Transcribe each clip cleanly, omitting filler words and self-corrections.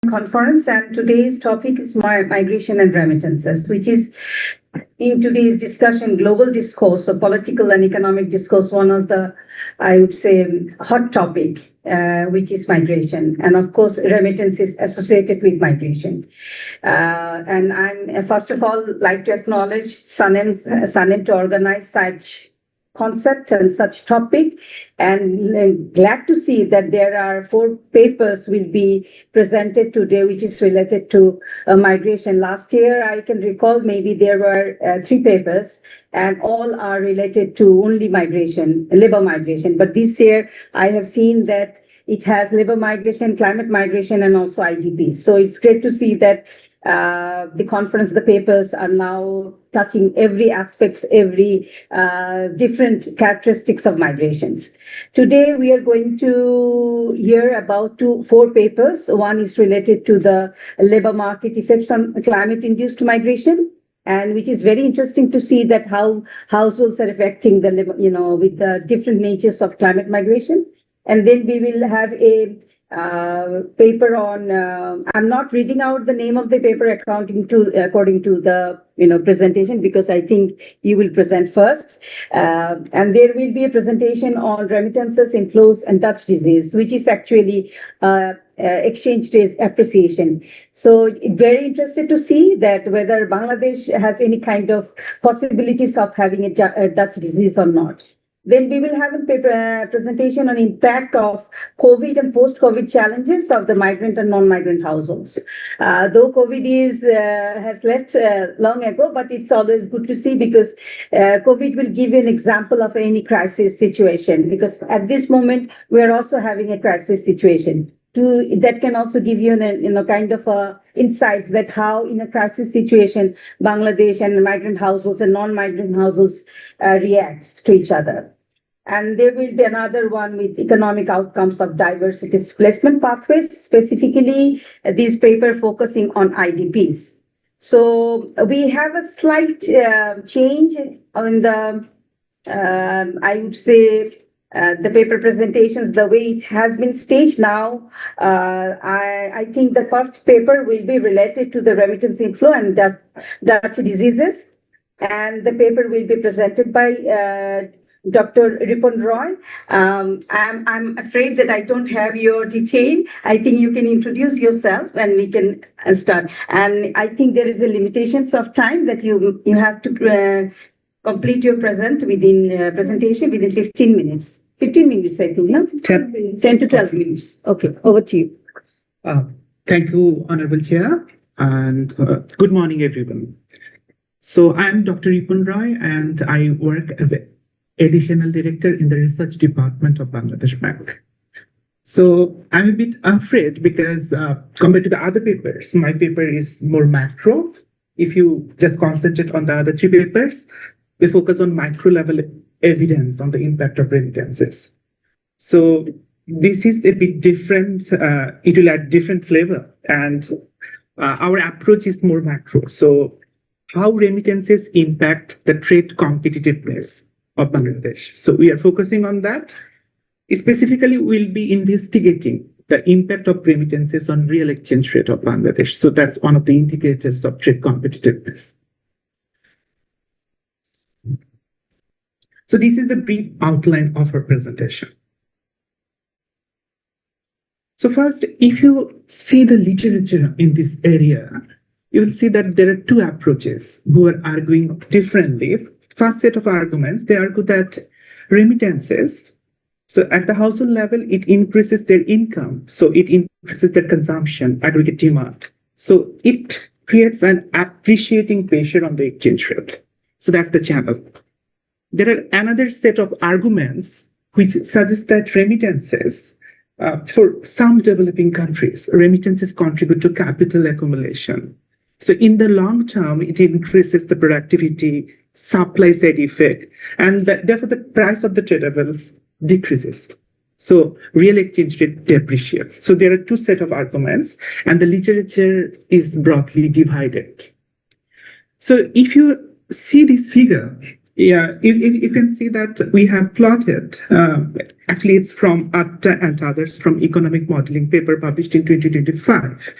conference, and today's topic is migration and remittances, which is in today's discussion, global discourse, so political and economic discourse, one of the, I would say, hot topic, which is migration. And of course, remittance is associated with migration. And I'm, first of all, like to acknowledge Sanem to organize such concept and such topic, and glad to see that there are 4 papers will be presented today, which is related to migration. Last year, I can recall maybe there were 3 papers, and all are related to only migration, labor migration. But this year, I have seen that it has labor migration, climate migration, and also IDP. So it's great to see that the conference, the papers are now touching every aspects, every different characteristics of migrations. Today, we are going to hear about 4 papers. One is related to the labor market effects on climate-induced migration, and which is very interesting to see that how households are affecting the labor, with the different natures of climate migration. And then we will have a paper on, I'm not reading out the name of the paper according to the presentation, because I think you will present first. And there will be a presentation on remittances, inflows, and Dutch disease, which is actually exchange rate appreciation. So very interested to see that whether Bangladesh has any kind of possibilities of having a Dutch disease or not. Then we will have a presentation on impact of COVID and post-COVID challenges of the migrant and non-migrant households. Though COVID has left long ago, but it's always good to see, because COVID will give you an example of any crisis situation, because at this moment, we are also having a crisis situation. That can also give you kind of insights that how in a crisis situation, Bangladesh and migrant households and non-migrant households reacts to each other. And there will be another one with economic outcomes of diversity displacement pathways, specifically this paper focusing on IDPs. So we have a slight change in the, I would say, the paper presentations, the way it has been staged now. I think the first paper will be related to the remittance inflow and Dutch diseases. And the paper will be presented by Dr. Ripon Roy. I'm afraid that I don't have your detail. I think you can introduce yourself and we can start. And I think there is a limitations of time that you have to complete your presentation within 15 minutes. 15 minutes, I think, no? 10 to 12 minutes. Okay, over to you. Thank you, Honorable Chair, and good morning, everyone. So I'm Dr. Ripon Roy, and I work as the Additional Director in the Research Department of Bangladesh Bank. So I'm a bit afraid because compared to the other papers, my paper is more macro. If you just concentrate on the other 3 papers, we focus on micro level evidence on the impact of remittances. So this is a bit different. It will add different flavor, and our approach is more macro. So how remittances impact the trade competitiveness of Bangladesh. So we are focusing on that. Specifically, we'll be investigating the impact of remittances on real exchange rate of Bangladesh. So that's one of the indicators of trade competitiveness. So this is the brief outline of our presentation. So first, if you see the literature in this area, you will see that there are 2 approaches who are arguing differently. First set of arguments, they argue that remittances, so at the household level, it increases their income. So it increases their consumption, aggregate demand. So it creates an appreciating pressure on the exchange rate. So that's the channel. There are another set of arguments which suggest that remittances, for some developing countries, remittances contribute to capital accumulation. So in the long term, it increases the productivity, supply side effect, and therefore the price of the tradables decreases. So real exchange rate depreciates. So there are 2 sets of arguments, and the literature is broadly divided. So if you see this figure, Yeah, you can see that we have plotted, actually it's from Atta and others from economic modeling paper published in 2025.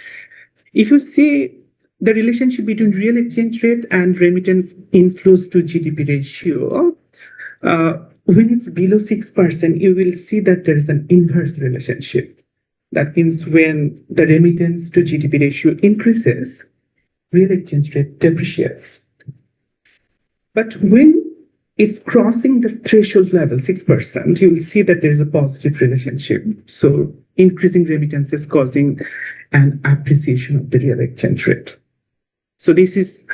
If you see the relationship between real exchange rate and remittance inflows to GDP ratio, when it's below 6%, you will see that there is an inverse relationship. That means when the remittance to GDP ratio increases, real exchange rate depreciates. But when it's crossing the threshold level, 6%, you will see that there is a positive relationship. So increasing remittances causing an appreciation of the real exchange rate. So this is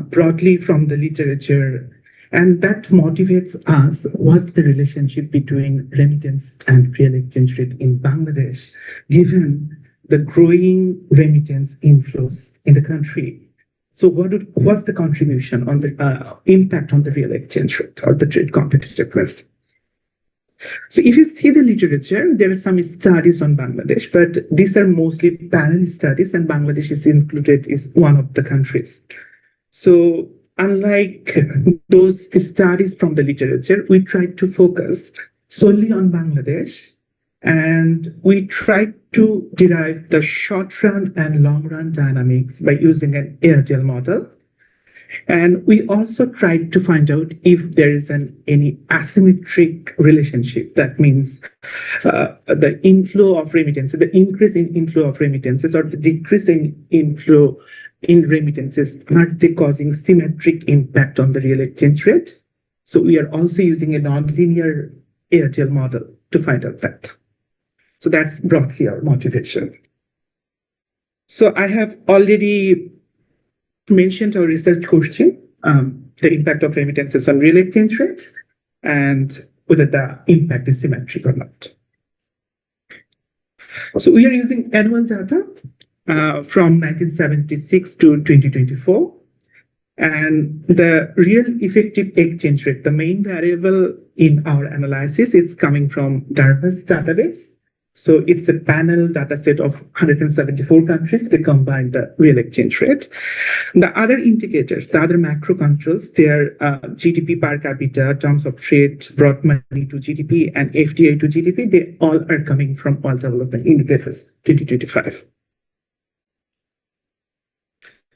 broadly from the literature, and that motivates us. What's the relationship between remittance and real exchange rate in Bangladesh, given the growing remittance inflows in the country? So what's the contribution on the impact on the real exchange rate or the trade competitiveness? So if you see the literature, there are some studies on Bangladesh, but these are mostly panel studies, and Bangladesh is included is one of the countries. So unlike those studies from the literature, we tried to focus solely on Bangladesh, and we tried to derive the short run and long run dynamics by using an Airtel model. And we also tried to find out if there is any asymmetric relationship. That means the inflow of remittances, the increase in inflow of remittances, or the decrease in inflow in remittances, are they causing symmetric impact on the real exchange rate? So we are also using a nonlinear Airtel model to find out that. So that's broadly our motivation. So I have already mentioned our research question, the impact of remittances on real exchange rate, and whether the impact is symmetric or not. So we are using annual data from 1976 to 2024. And the real effective exchange rate, the main variable in our analysis, it's coming from Darvas database. So it's a panel data set of 174 countries. They combine the real exchange rate. The other indicators, the other macro controls, they're GDP per capita, terms of trade, brought money to GDP, and FDI to GDP. They all are coming from World Development Indicators 2025.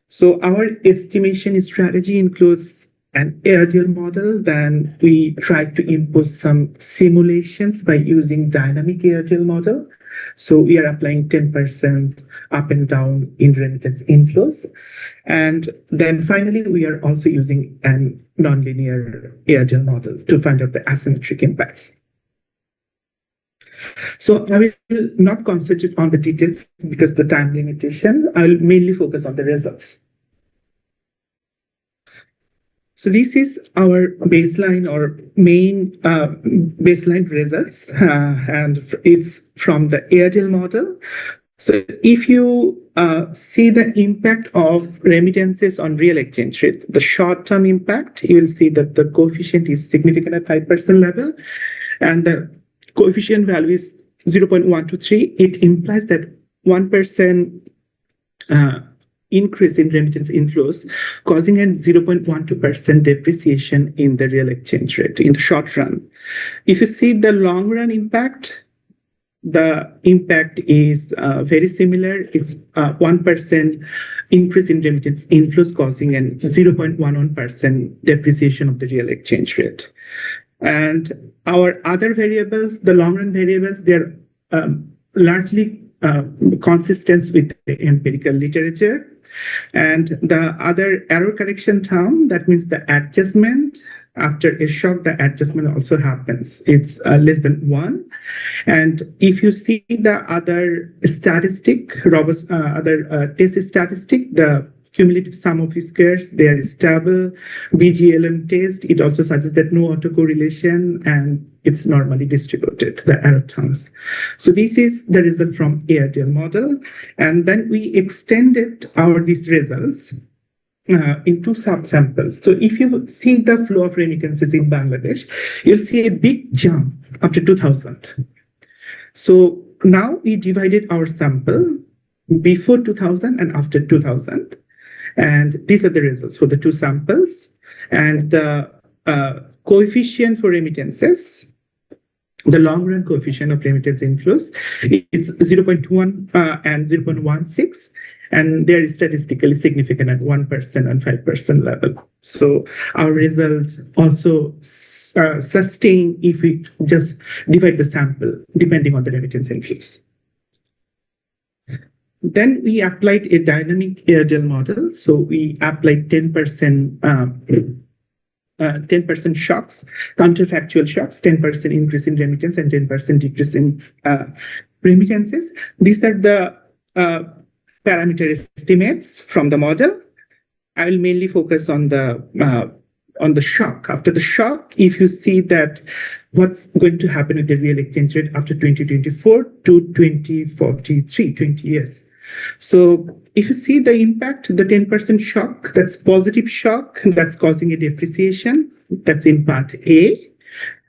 So our estimation strategy includes an Airtel model. Then we try to impose some simulations by using dynamic Airtel model. So we are applying 10% up and down in remittance inflows. And then finally, we are also using an nonlinear Airtel model to find out the asymmetric impacts. So I will not concentrate on the details because the time limitation. I'll mainly focus on the results. So this is our baseline or main baseline results, and it's from the Airtel model. So if you see the impact of remittances on real exchange rate, the short-term impact, you will see that the coefficient is significant at 5% level, and the coefficient value is 0.123. It implies that 1% increase in remittance inflows, causing a 0.12% depreciation in the real exchange rate in the short run. If you see the long run impact, the impact is very similar. It's 1% increase in remittance inflows, causing a 0.11% depreciation of the real exchange rate. And our other variables, the long run variables, they're largely consistent with the empirical literature. And the other error correction term, that means the adjustment after a shock, the adjustment also happens. It's less than 1. And if you see the other statistic, other test statistic, the cumulative sum of squares, they are stable. BGLM test, it also suggests that no autocorrelation, and it's normally distributed, the error terms. So this is the result from Airtel model. And then we extended these results in 2 subsamples. So if you see the flow of remittances in Bangladesh, you'll see a big jump after 2000. So now we divided our sample before 2000 and after 2000. And these are the results for the 2 samples. And the coefficient for remittances, the long run coefficient of remittance inflows, it's 0.1 and 0.16, and they're statistically significant at 1% and 5% level. So our results also sustain if we just divide the sample depending on the remittance inflows. Then we applied a dynamic Airedale model. So we applied 10% 10% shocks, counterfactual shocks, 10% increase in remittance and 10% decrease in remittances. These are the parameter estimates from the model. I will mainly focus on the shock. After the shock, if you see that what's going to happen with the real exchange rate after 2024 to 2043, 20 years. So if you see the impact, the 10% shock, that's positive shock, that's causing a depreciation. That's in part A.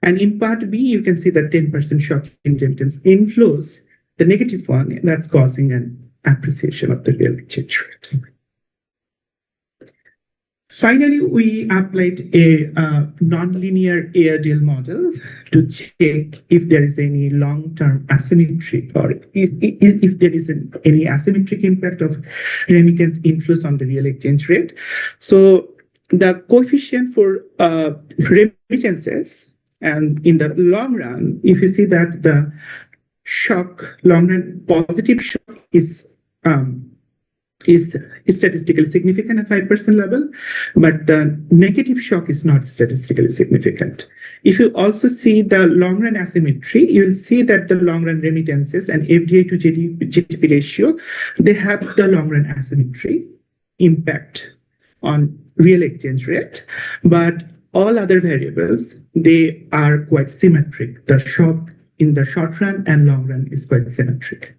And in part B, you can see that 10% shock in remittance inflows, the negative one, that's causing an appreciation of the real exchange rate. Finally, we applied a nonlinear Airedale model to check if there is any long-term asymmetry or if there is any asymmetric impact of remittance inflows on the real exchange rate. So the coefficient for remittances, and in the long run, if you see that the shock, long run positive shock is statistically significant at 5% level, but the negative shock is not statistically significant. If you also see the long run asymmetry, you'll see that the long run remittances and FDI to GDP ratio, they have the long run asymmetry impact on real exchange rate, but all other variables, they are quite symmetric. The shock in the short run and long run is quite symmetric.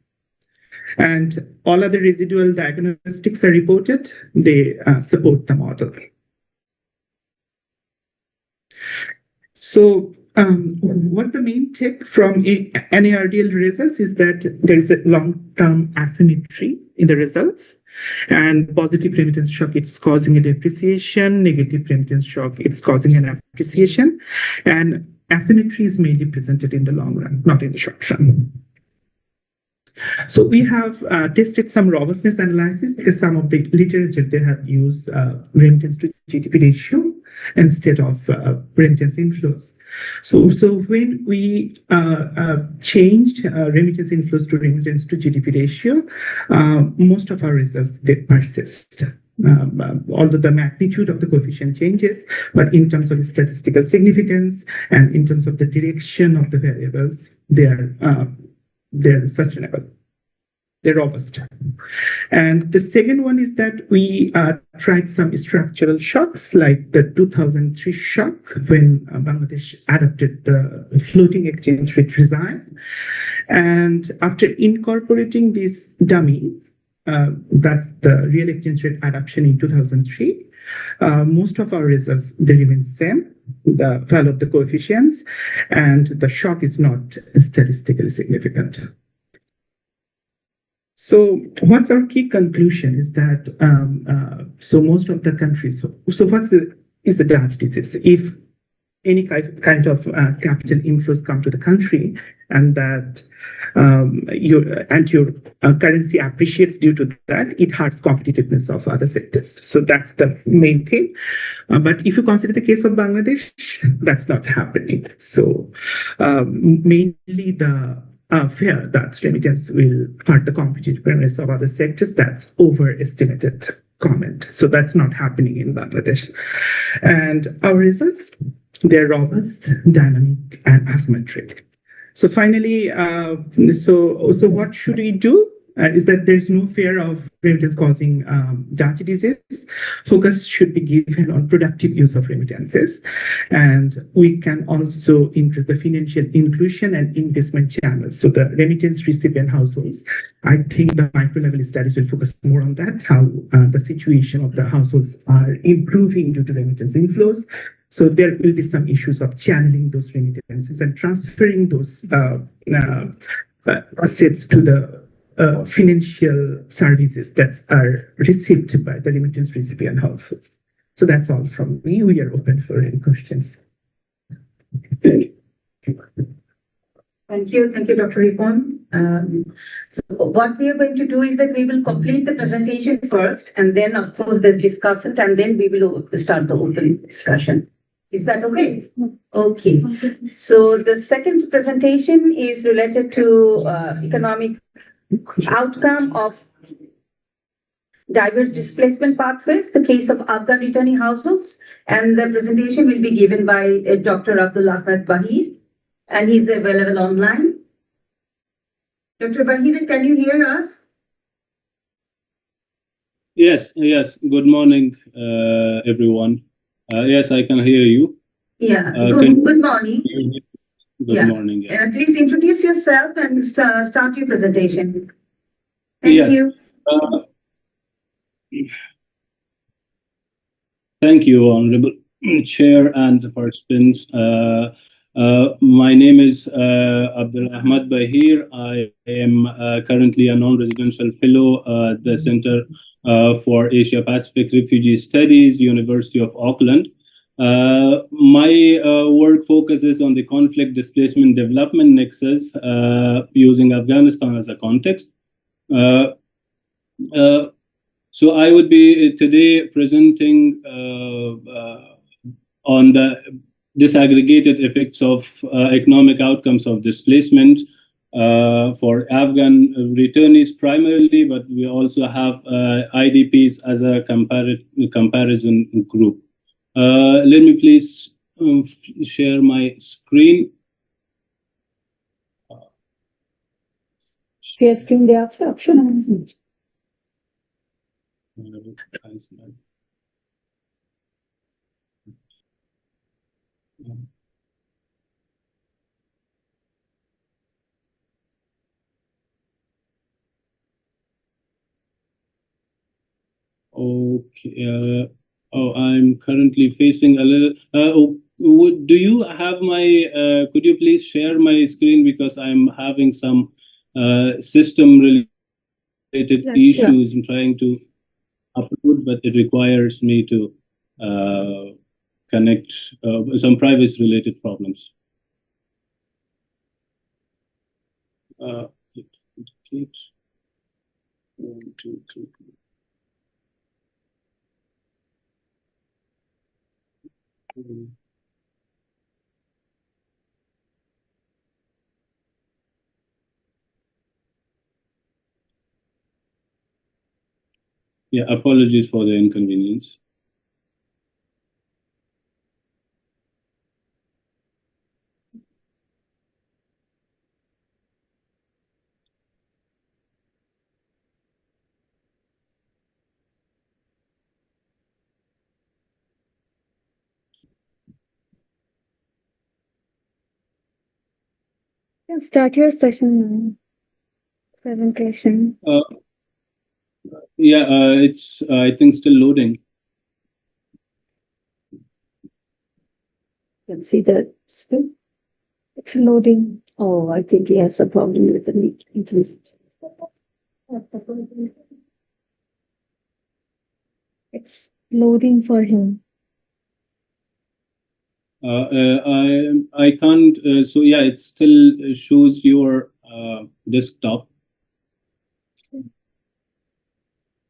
And all other residual diagnostics are reported. They support the model. So what the main take from NARDL results is that there is a long-term asymmetry in the results. And positive remittance shock, it's causing a depreciation. Negative remittance shock, it's causing an appreciation. And asymmetry is mainly presented in the long run, not in the short run. So we have tested some robustness analysis because some of the literature, they have used remittance to GDP ratio instead of remittance inflows. So when we changed remittance inflows to remittance to GDP ratio, most of our results, they persist. Although the magnitude of the coefficient changes, but in terms of statistical significance and in terms of the direction of the variables, they're sustainable. They're robust. And the second one is that we tried some structural shocks, like the 2003 shock when Bangladesh adopted the floating exchange rate regime. And after incorporating this dummy, that's the real exchange rate adoption in 2003, most of our results, they remain same, the value of the coefficients, and the shock is not statistically significant. So what's our key conclusion is that, so most of the countries, so is the Dutch disease? If any kind of capital inflows come to the country and that your currency appreciates due to that, it hurts competitiveness of other sectors. So that's the main thing. But if you consider the case of Bangladesh, that's not happening. So mainly the fear that remittance will hurt the competitiveness of other sectors, that's overestimated comment. So that's not happening in Bangladesh. And our results, they're robust, dynamic, and asymmetric. So finally, so what should we do? Is that there's no fear of remittance causing Dutch disease. Focus should be given on productive use of remittances. And we can also increase the financial inclusion and investment channels. So the remittance recipient households, I think the micro-level studies will focus more on that, how the situation of the households are improving due to remittance inflows. So there will be some issues of channeling those remittances and transferring those assets to the financial services that are received by the remittance recipient households. So that's all from me. We are open for any questions. Thank you, Dr. Ripon. So what we are going to do is that we will complete the presentation first, and then of course the discussant, and then we will start the open discussion. Is that okay? Okay. So the second presentation is related to economic outcome of diverse displacement pathways, the case of Afghan returning households, and the presentation will be given by Dr. Abdul Ahmed Bahir, and he's available online. Dr. Bahir, can you hear us? Yes. Good morning, everyone. Yes, I can hear you. Yeah, good morning. Good morning. Yeah. Please introduce yourself and start your presentation. Thank you. Thank you, Honorable Chair and participants. My name is Abdul Ahmed Bahir. I am currently a non-residential fellow at the Center for Asia Pacific Refugee Studies, University of Auckland. My work focuses on the conflict, displacement, development nexus using Afghanistan as a context. So I would be today presenting on the disaggregated effects of economic outcomes of displacement for Afghan returnees primarily, but we also have IDPs as a comparison group. Let me please share my screen. Share screen there also option. Okay. I'm currently facing a little. Do you have my? Could you please share my screen because I'm having some system-related issues. Sure. I'm trying to upload, but it requires me to connect some privacy-related problems. It keeps 1, 2, 3. Yeah, apologies for the inconvenience. Start your session now. Presentation. Yeah, it's I think still loading. Can see that still. It's loading. Oh, I think he has a problem with the internet. It's loading for him. I can't. So yeah, it still shows your desktop.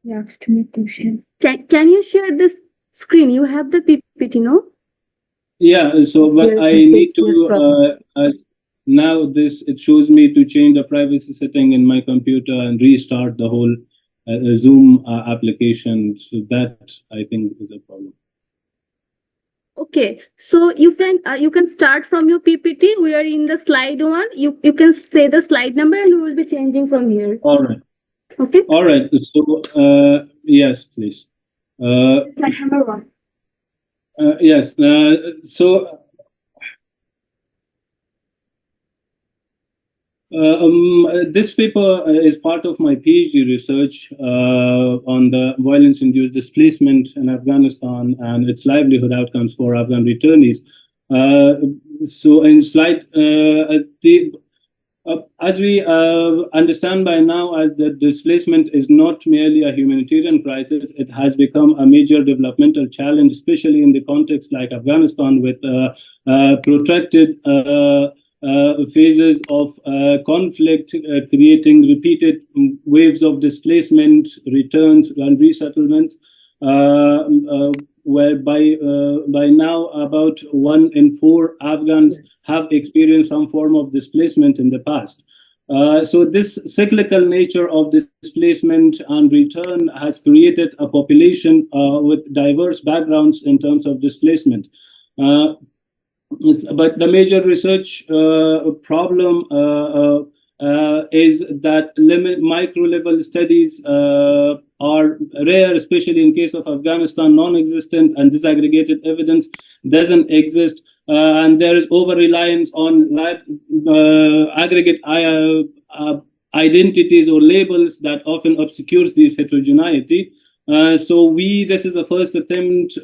Yeah, asked me to share. Can you share this screen? You have the PPT, no? Yeah. So, but I need to. Now it shows me to change the privacy setting in my computer and restart the whole Zoom application. So that I think is a problem. Okay, so you can start from your PPT. We are in the slide 1. You can say the slide number and we will be changing from here. All right. Okay. All right. So yes, please. Slide number 1. Yes. So. This paper is part of my PhD research on the violence-induced displacement in Afghanistan and its livelihood outcomes for Afghan returnees. So in slide, As we understand by now, as the displacement is not merely a humanitarian crisis, it has become a major developmental challenge, especially in the context like Afghanistan, with protracted phases of conflict, creating repeated waves of displacement, returns, and resettlements. Where by now about 1 in 4 Afghans have experienced some form of displacement in the past. So this cyclical nature of displacement and return has created a population with diverse backgrounds in terms of displacement. But the major research problem is that micro-level studies are rare, especially in case of Afghanistan, non-existent, and disaggregated evidence doesn't exist. And there is over-reliance on aggregate identities or labels that often obscures this heterogeneity. So this is the first attempt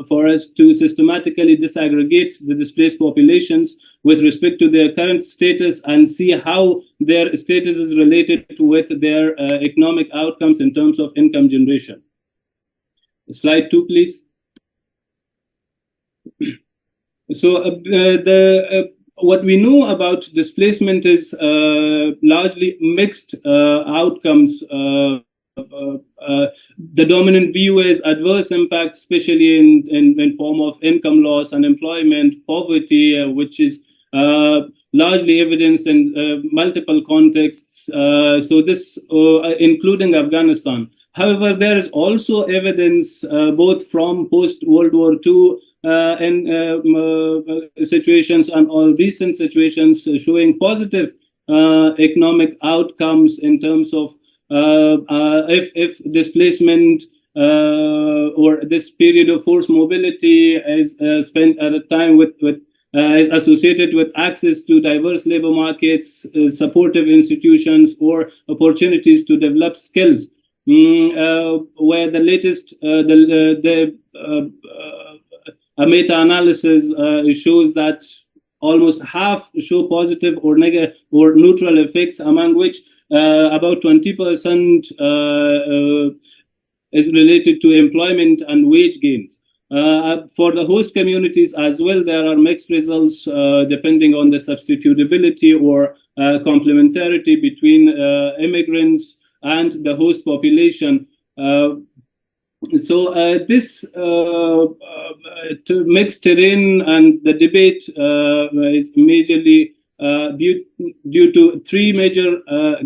for us to systematically disaggregate the displaced populations with respect to their current status and see how their status is related with their economic outcomes in terms of income generation. Slide 2, please. So what we know about displacement is largely mixed outcomes. The dominant view is adverse impact, especially in form of income loss, unemployment, poverty, which is largely evidenced in multiple contexts. So this, including Afghanistan. However, there is also evidence both from post-World War II situations and all recent situations showing positive economic outcomes in terms of if displacement or this period of forced mobility is spent at a time with associated with access to diverse labor markets, supportive institutions, or opportunities to develop skills. Where the latest a meta-analysis shows that almost half show positive or negative or neutral effects, among which about 20% is related to employment and wage gains. For the host communities as well, there are mixed results depending on the substitutability or complementarity between immigrants and the host population. So this mixed terrain and the debate is majorly due to 3 major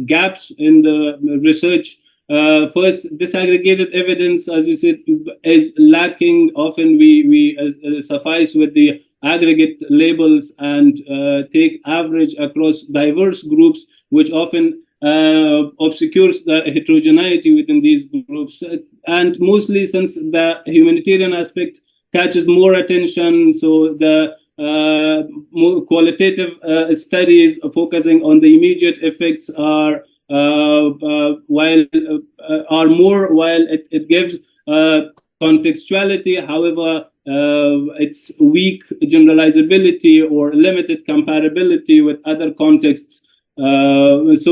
gaps in the research. First, disaggregated evidence, as you said, is lacking. Often we suffice with the aggregate labels and take average across diverse groups, which often obscures the heterogeneity within these groups. And mostly since the humanitarian aspect catches more attention, so the more qualitative studies focusing on the immediate effects are while it gives contextuality. However, it's weak generalizability or limited comparability with other contexts. This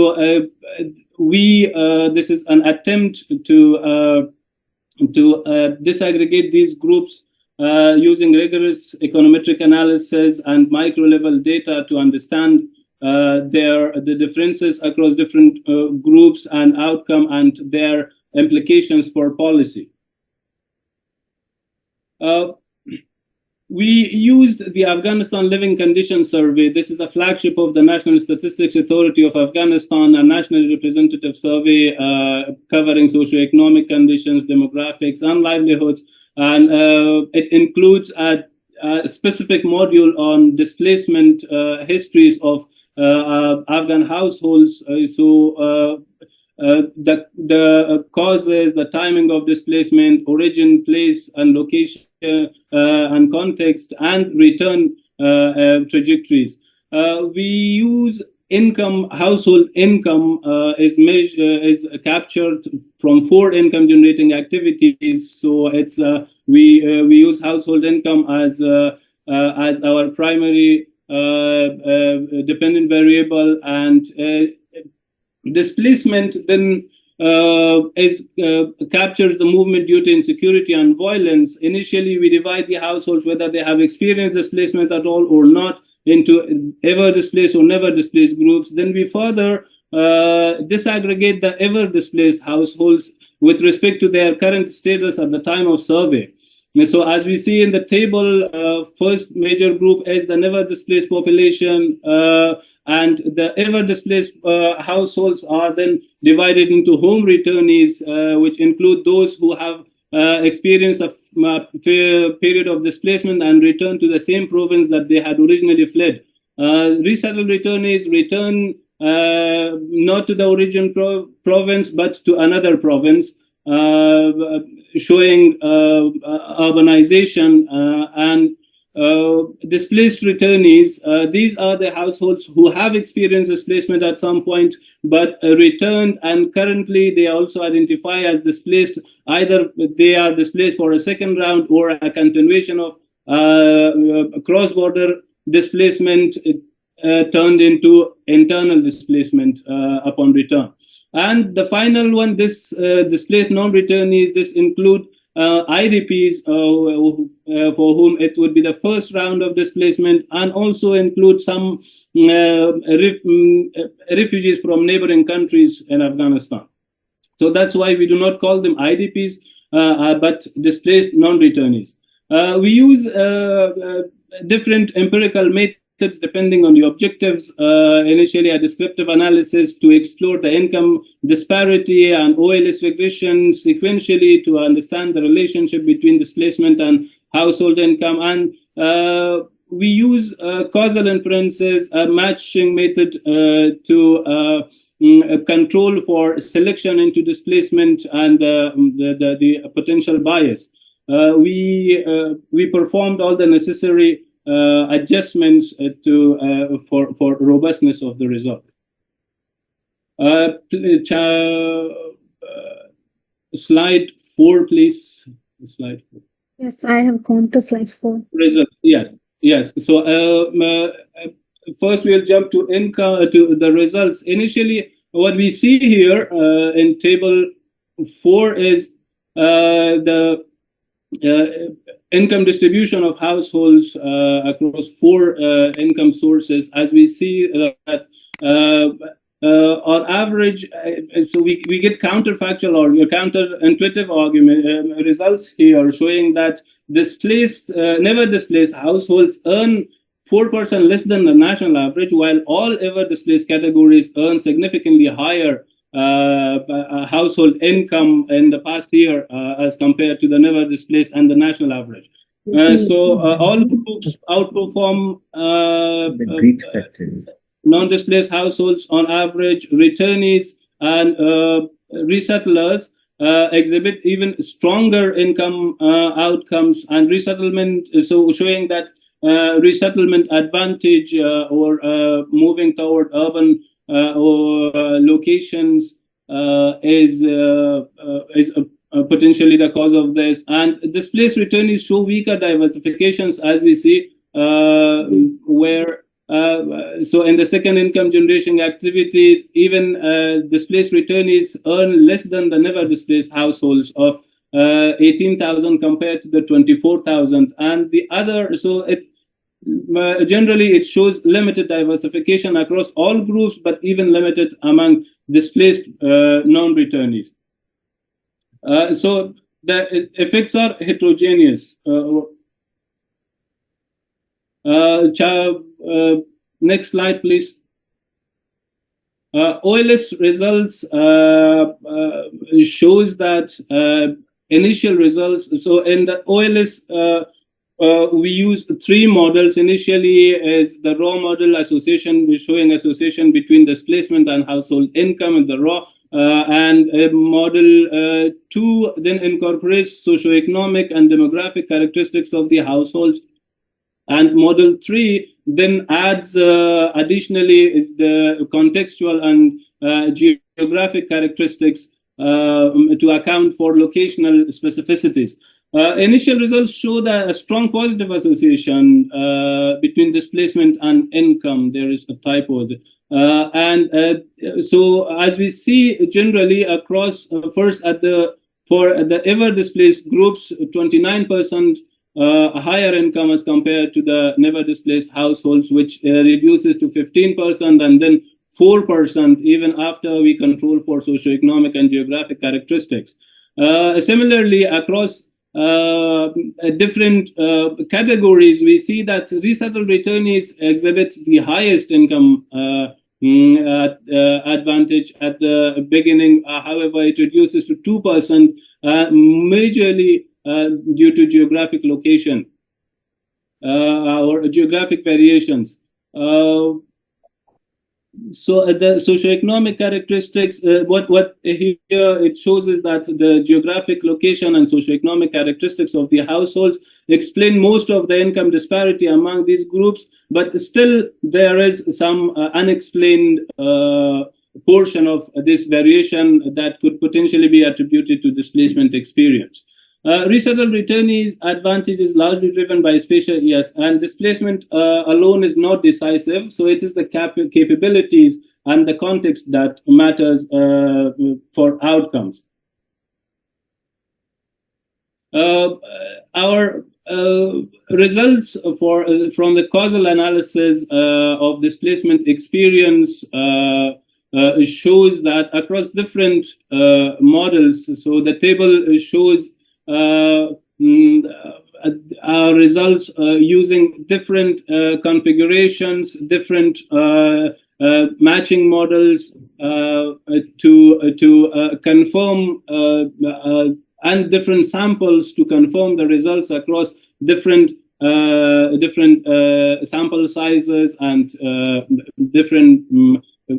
is an attempt to disaggregate these groups using rigorous econometric analysis and micro-level data to understand the differences across different groups and outcome and their implications for policy. We used the Afghanistan Living Conditions Survey. This is a flagship of the National Statistics Authority of Afghanistan, a nationally representative survey covering socioeconomic conditions, demographics, and livelihoods. And it includes a specific module on displacement histories of Afghan households. The causes, the timing of displacement, origin, place, and location, and context, and return trajectories. We use income, household income is captured from 4 income generating activities. So it's we use household income as our primary dependent variable, and displacement then captures the movement due to insecurity and violence. Initially, we divide the households, whether they have experienced displacement at all or not, into ever displaced or never displaced groups. Then we further disaggregate the ever displaced households with respect to their current status at the time of survey. And so as we see in the table, first major group is the never displaced population, and the ever displaced households are then divided into home returnees, which include those who have experienced a period of displacement and return to the same province that they had originally fled. Resettled returnees return not to the original province, but to another province, showing urbanization, and displaced returnees. These are the households who have experienced displacement at some point, but returned, and currently they also identify as displaced. Either they are displaced for a second round or a continuation of cross-border displacement turned into internal displacement upon return. And the final one, this displaced non-returnees, this include IDPs for whom it would be the first round of displacement, and also include some refugees from neighboring countries in Afghanistan. So that's why we do not call them IDPs, but displaced non-returnees. We use different empirical methods depending on the objectives. Initially, a descriptive analysis to explore the income disparity and OLS regression sequentially to understand the relationship between displacement and household income. And we use causal inferences, a matching method to control for selection into displacement and the potential bias. We performed all the necessary adjustments for robustness of the result. Slide 4, please. Slide 4. Yes, I have gone to slide 4. Result. Yes. So first we'll jump to income to the results. Initially, what we see here in table 4 is the income distribution of households across 4 income sources. As we see that on average, so we get counterfactual or counterintuitive argument results here showing that displaced, never displaced households earn 4% less than the national average, while all ever displaced categories earn significantly higher household income in the past year as compared to the never displaced and the national average. So all groups outperform the great factors. Non-displaced households on average. Returnees and resettlers exhibit even stronger income outcomes, and resettlement, so showing that resettlement advantage or moving toward urban or locations is potentially the cause of this. And displaced returnees show weaker diversifications, as we see, where so in the second income generation activities, even displaced returnees earn less than the never displaced households of 18,000 compared to the 24,000. And the other, so it generally it shows limited diversification across all groups, but even limited among displaced non-returnees. So the effects are heterogeneous. Next slide, please. OLS results shows that initial results. So in the OLS, we use 3 models. Initially, is the raw model association, showing association between displacement and household income in the raw. And model 2 then incorporates socioeconomic and demographic characteristics of the households. And model 3 then adds additionally the contextual and geographic characteristics to account for locational specificities. Initial results show that a strong positive association between displacement and income. There is a typo. So as we see generally across, first for the ever displaced groups, 29% higher income as compared to the never displaced households, which reduces to 15%, and then 4% even after we control for socioeconomic and geographic characteristics. Similarly, across different categories, we see that resettled returnees exhibit the highest income advantage at the beginning. However, it reduces to 2%, majorly due to geographic location or geographic variations. So the socioeconomic characteristics, what here it shows is that the geographic location and socioeconomic characteristics of the households explain most of the income disparity among these groups, but still there is some unexplained portion of this variation that could potentially be attributed to displacement experience. Resettled returnees' advantage is largely driven by spatial, yes, and displacement alone is not decisive. So it is the capabilities and the context that matters for outcomes. Our results from the causal analysis of displacement experience shows that across different models. So the table shows our results using different configurations, different matching models to confirm and different samples to confirm the results across different sample sizes and different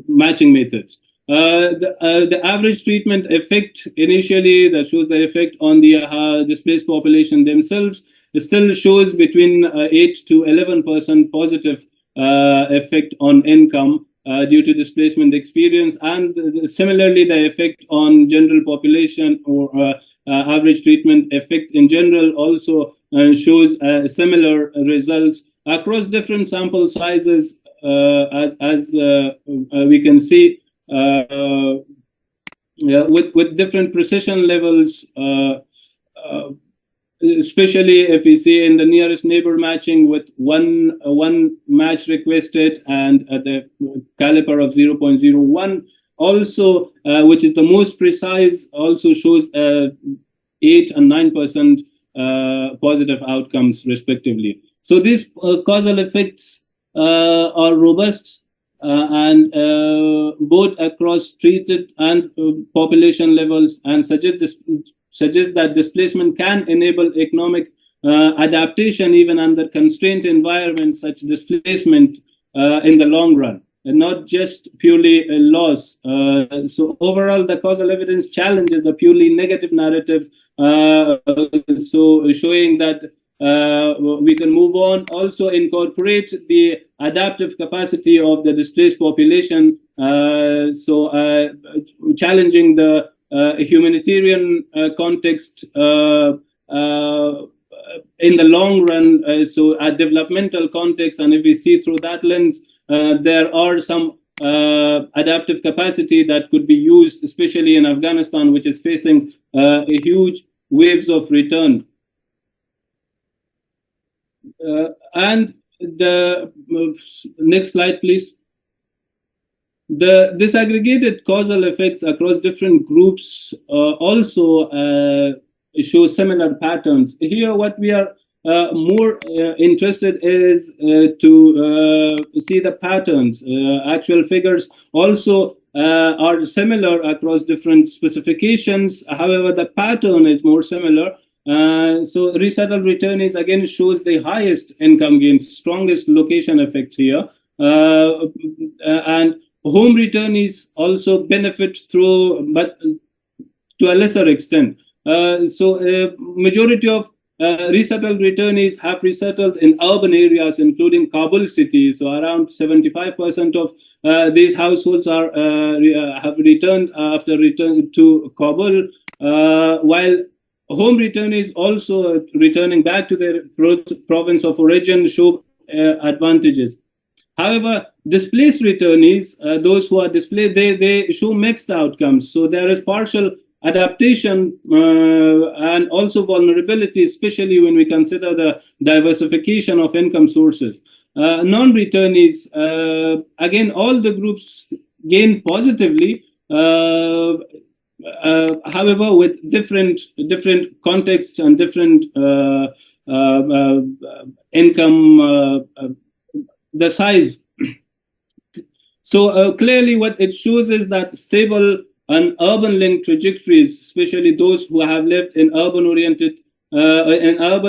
matching methods. The average treatment effect initially that shows the effect on the displaced population themselves, it still shows between 8 to 11% positive effect on income due to displacement experience, and similarly the effect on general population or average treatment effect in general also shows similar results across different sample sizes, as we can see. With different precision levels, especially if we see in the nearest neighbor matching with one match requested and the caliper of 0.01, also which is the most precise, also shows 8 and 9% positive outcomes respectively. So these causal effects are robust and both across treated and population levels, and suggest that displacement can enable economic adaptation even under constrained environments, such displacement in the long run, and not just purely a loss. So overall, the causal evidence challenges the purely negative narratives, so showing that we can move on, also incorporate the adaptive capacity of the displaced population, challenging the humanitarian context in the long run, so a developmental context. And if we see through that lens, there are some adaptive capacity that could be used, especially in Afghanistan, which is facing huge waves of return. And the next slide, please. The disaggregated causal effects across different groups also show similar patterns. Here, what we are more interested is to see the patterns. Actual figures also are similar across different specifications. However, the pattern is more similar. So resettled returnees again shows the highest income gains, strongest location effects here, and home returnees also benefit through, but to a lesser extent. Majority of resettled returnees have resettled in urban areas, including Kabul city. So around 75% of these households have returned after return to Kabul, while home returnees also returning back to their province of origin show advantages. However, displaced returnees, those who are displaced, they show mixed outcomes. So there is partial adaptation and also vulnerability, especially when we consider the diversification of income sources. Non-returnees, again, all the groups gain positively, however, with different contexts and different income, the size. So clearly what it shows is that stable and urban linked trajectories, especially those who have lived in urban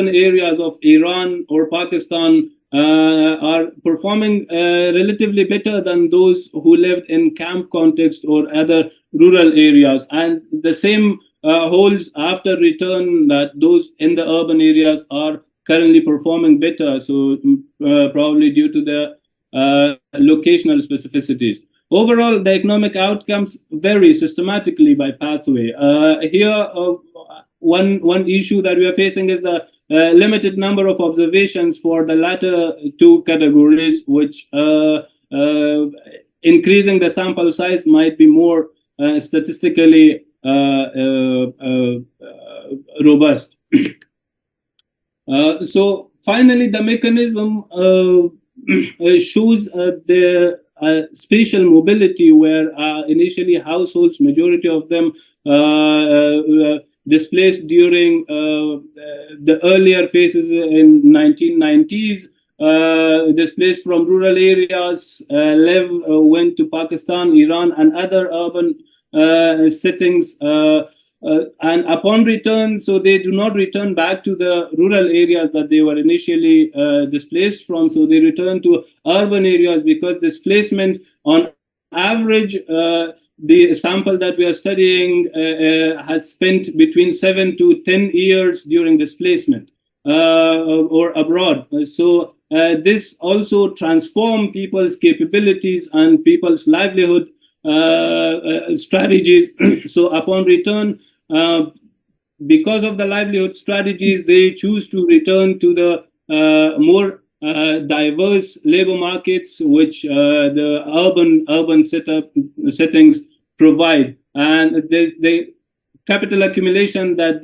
areas of Iran or Pakistan, are performing relatively better than those who lived in camp context or other rural areas. And the same holds after return, that those in the urban areas are currently performing better. So probably due to the locational specificities. Overall, the economic outcomes vary systematically by pathway. Here, one issue that we are facing is the limited number of observations for the latter two categories, which increasing the sample size might be more statistically robust. So finally, the mechanism shows the spatial mobility, where initially households, majority of them displaced during the earlier phases in 1990s, displaced from rural areas, went to Pakistan, Iran, and other urban settings. And upon return, so they do not return back to the rural areas that they were initially displaced from. So they return to urban areas, because displacement on average, the sample that we are studying has spent between 7 to 10 years during displacement or abroad. So this also transforms people's capabilities and people's livelihood strategies. So upon return, because of the livelihood strategies, they choose to return to the more diverse labor markets, which the urban settings provide, and the capital accumulation that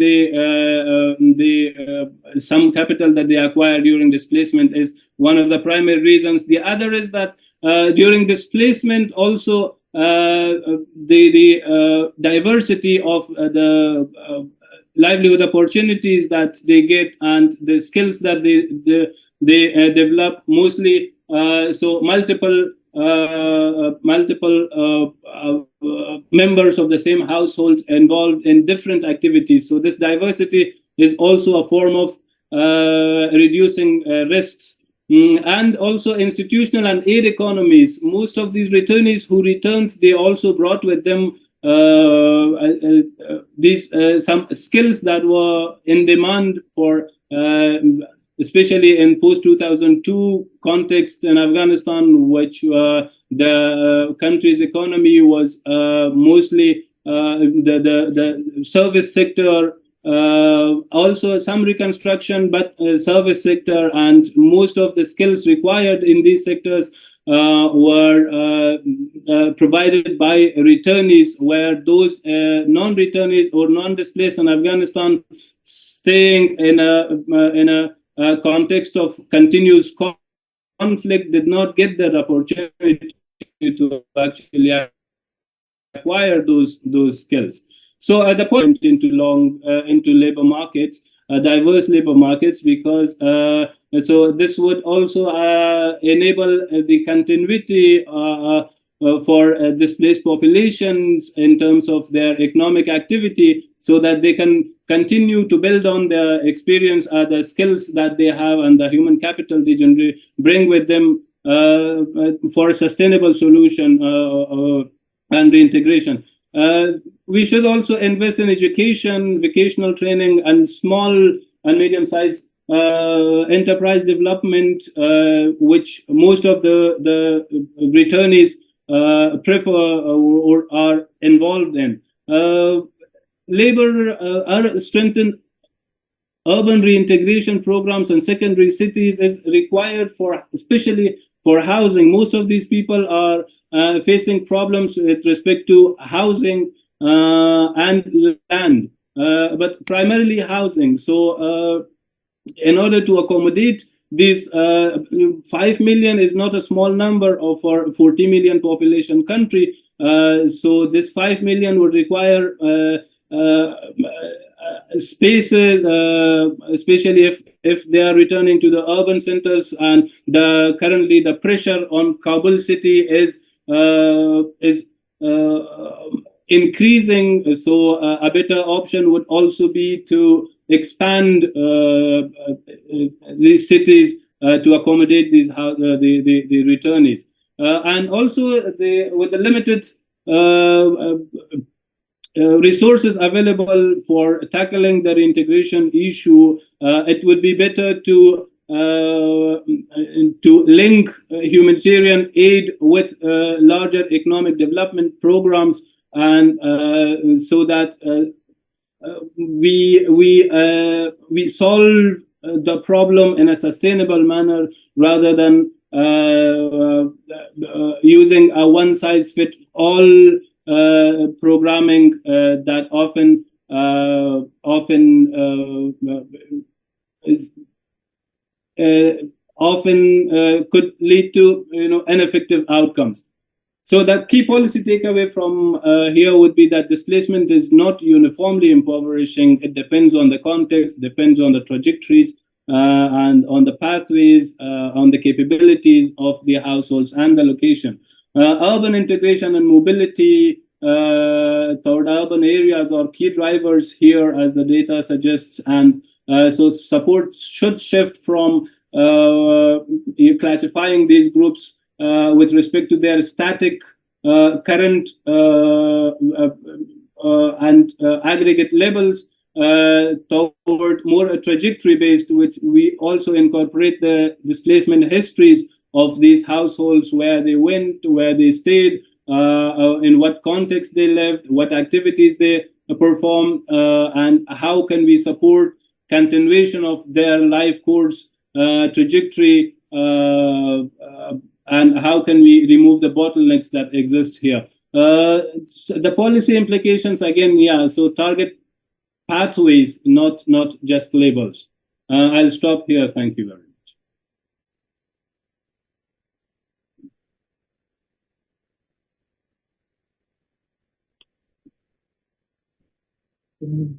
some capital that they acquire during displacement is one of the primary reasons. The other is that during displacement also, the diversity of the livelihood opportunities that they get and the skills that they develop, mostly so multiple members of the same household involved in different activities. So this diversity is also a form of reducing risks. And also institutional and aid economies. Most of these returnees who returned, they also brought with them these some skills that were in demand for, especially in post-2002 context in Afghanistan, which the country's economy was mostly the service sector. Also some reconstruction, but service sector, and most of the skills required in these sectors were provided by returnees, where those non-returnees or non-displaced in Afghanistan staying in a context of continuous conflict did not get that opportunity to actually acquire those skills. So at the point into labor markets, diverse labor markets, because so this would also enable the continuity for displaced populations in terms of their economic activity, so that they can continue to build on their experience, the skills that they have, and the human capital they bring with them for a sustainable solution and reintegration. We should also invest in education, vocational training, and small and medium-sized enterprise development, which most of the returnees prefer or are involved in. Labor strengthen urban reintegration programs in secondary cities is required for, especially for housing. Most of these people are facing problems with respect to housing and land, but primarily housing. So in order to accommodate these 5 million is not a small number of our 40 million population country. So this 5 million would require spaces, especially if they are returning to the urban centers, and currently the pressure on Kabul city is increasing. So a better option would also be to expand these cities to accommodate these the returnees, and also with the limited resources available for tackling the reintegration issue, it would be better to link humanitarian aid with larger economic development programs, and so that we solve the problem in a sustainable manner, rather than using a one-size-fits-all programming that often could lead to ineffective outcomes. So the key policy takeaway from here would be that displacement is not uniformly impoverishing. It depends on the context, depends on the trajectories, and on the pathways, on the capabilities of the households and the location. Urban integration and mobility toward urban areas are key drivers here, as the data suggests, and so support should shift from classifying these groups with respect to their static, current, and aggregate levels toward more trajectory-based, which we also incorporate the displacement histories of these households, where they went, where they stayed, in what context they lived, what activities they performed, and how can we support continuation of their life course trajectory, and how can we remove the bottlenecks that exist here. The policy implications, again, so target pathways, not just labels. I'll stop here. Thank you very much. Thank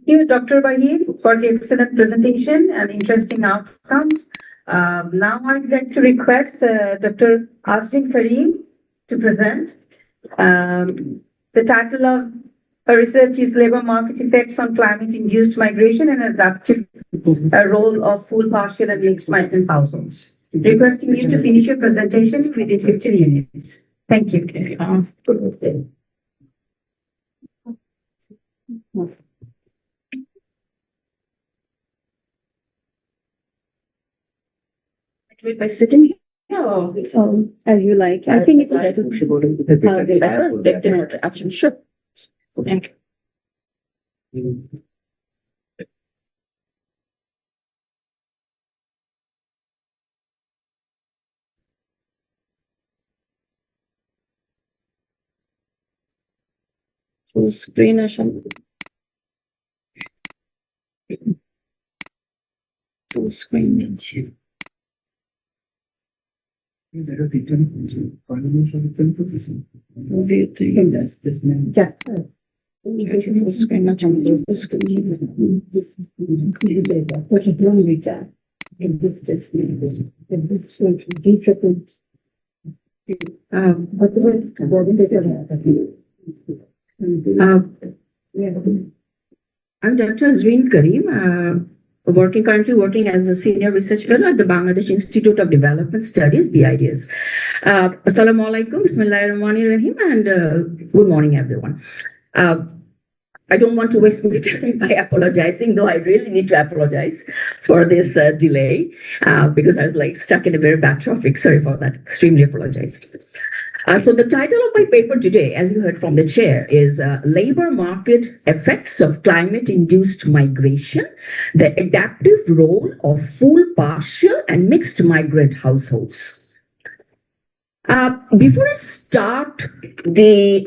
you, Dr. Bahir, for the excellent presentation and interesting outcomes. Now I'd like to request Dr. Asrin Karim to present. The title of her research is Labor Market Effects on Climate-Induced Migration and Adaptive Role of Full, Partial and Mixed Migrant Households. Requesting you to finish your presentation within 15 minutes. Thank you. By sitting here, or as you like. I think it's better. Actually, sure. Thank you. Full screen, Ashan. Full screen. View to you. Yeah. Full screen, not full screen. I'm Dr. Asrin Karim, currently working as a senior research fellow at the Bangladesh Institute of Development Studies, BIDS. Assalamu alaikum, Bismillahirrahmanirrahim, and good morning, everyone. I don't want to waste my time by apologizing, though I really need to apologize for this delay because I was stuck in a very bad traffic. Sorry for that. Extremely apologized. So the title of my paper today, as you heard from the chair, is Labor Market Effects of Climate-Induced Migration, the Adaptive Role of Full, Partial, and Mixed Migrant Households. Before I start the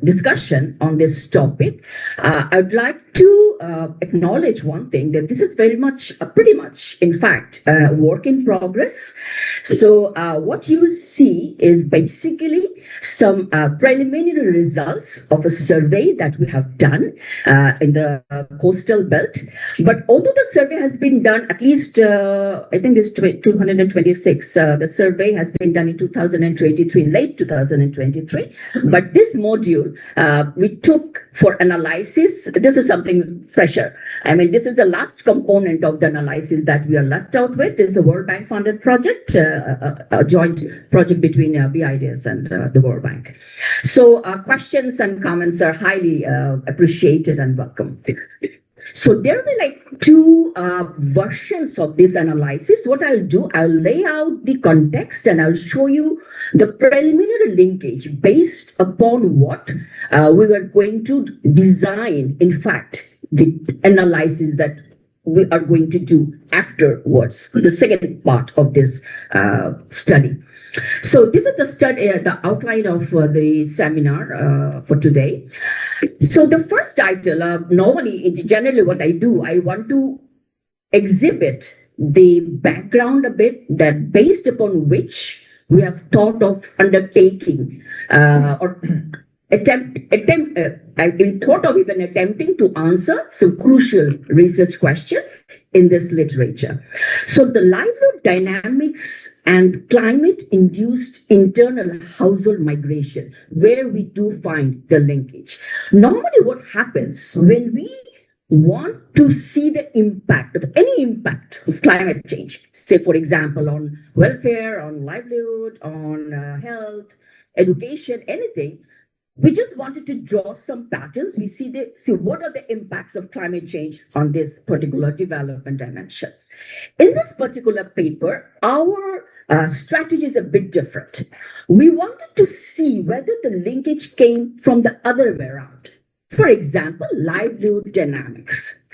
discussion on this topic, I'd like to acknowledge one thing, that this is very much, pretty much, in fact, work in progress. So what you see is basically some preliminary results of a survey that we have done in the coastal belt. But although the survey has been done, at least, I think this 226, the survey has been done in 2023, late 2023. But this module we took for analysis, this is something fresher. I mean, this is the last component of the analysis that we are left out with. This is a World Bank funded project, a joint project between BIDS and the World Bank. So questions and comments are highly appreciated and welcome. So there will be like two versions of this analysis. What I'll do, I'll lay out the context and I'll show you the preliminary linkage based upon what we were going to design, in fact, the analysis that we are going to do afterwards, the second part of this study. So this is the study, the outline of the seminar for today. So the first title, normally, generally what I do, I want to exhibit the background a bit, that based upon which we have thought of undertaking or I've been thought of even attempting to answer some crucial research questions in this literature. So the livelihood dynamics and climate-induced internal household migration, where we do find the linkage. Normally what happens when we want to see the impact of any impact of climate change, say for example on welfare, on livelihood, on health, education, anything, we just wanted to draw some patterns. We see what are the impacts of climate change on this particular development dimension. In this particular paper, our strategy is a bit different. We wanted to see whether the linkage came from the other way around. For example, livelihood dynamics.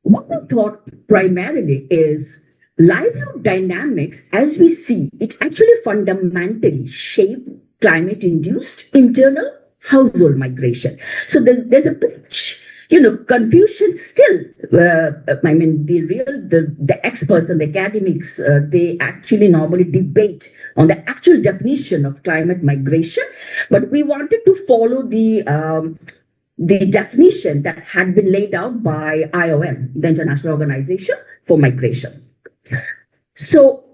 What we thought primarily is livelihood dynamics, as we see, it actually fundamentally shape climate-induced internal household migration. So there's a bridge, confusion still. I mean, the experts and the academics, they actually normally debate on the actual definition of climate migration, but we wanted to follow the definition that had been laid out by IOM, the International Organization for Migration. So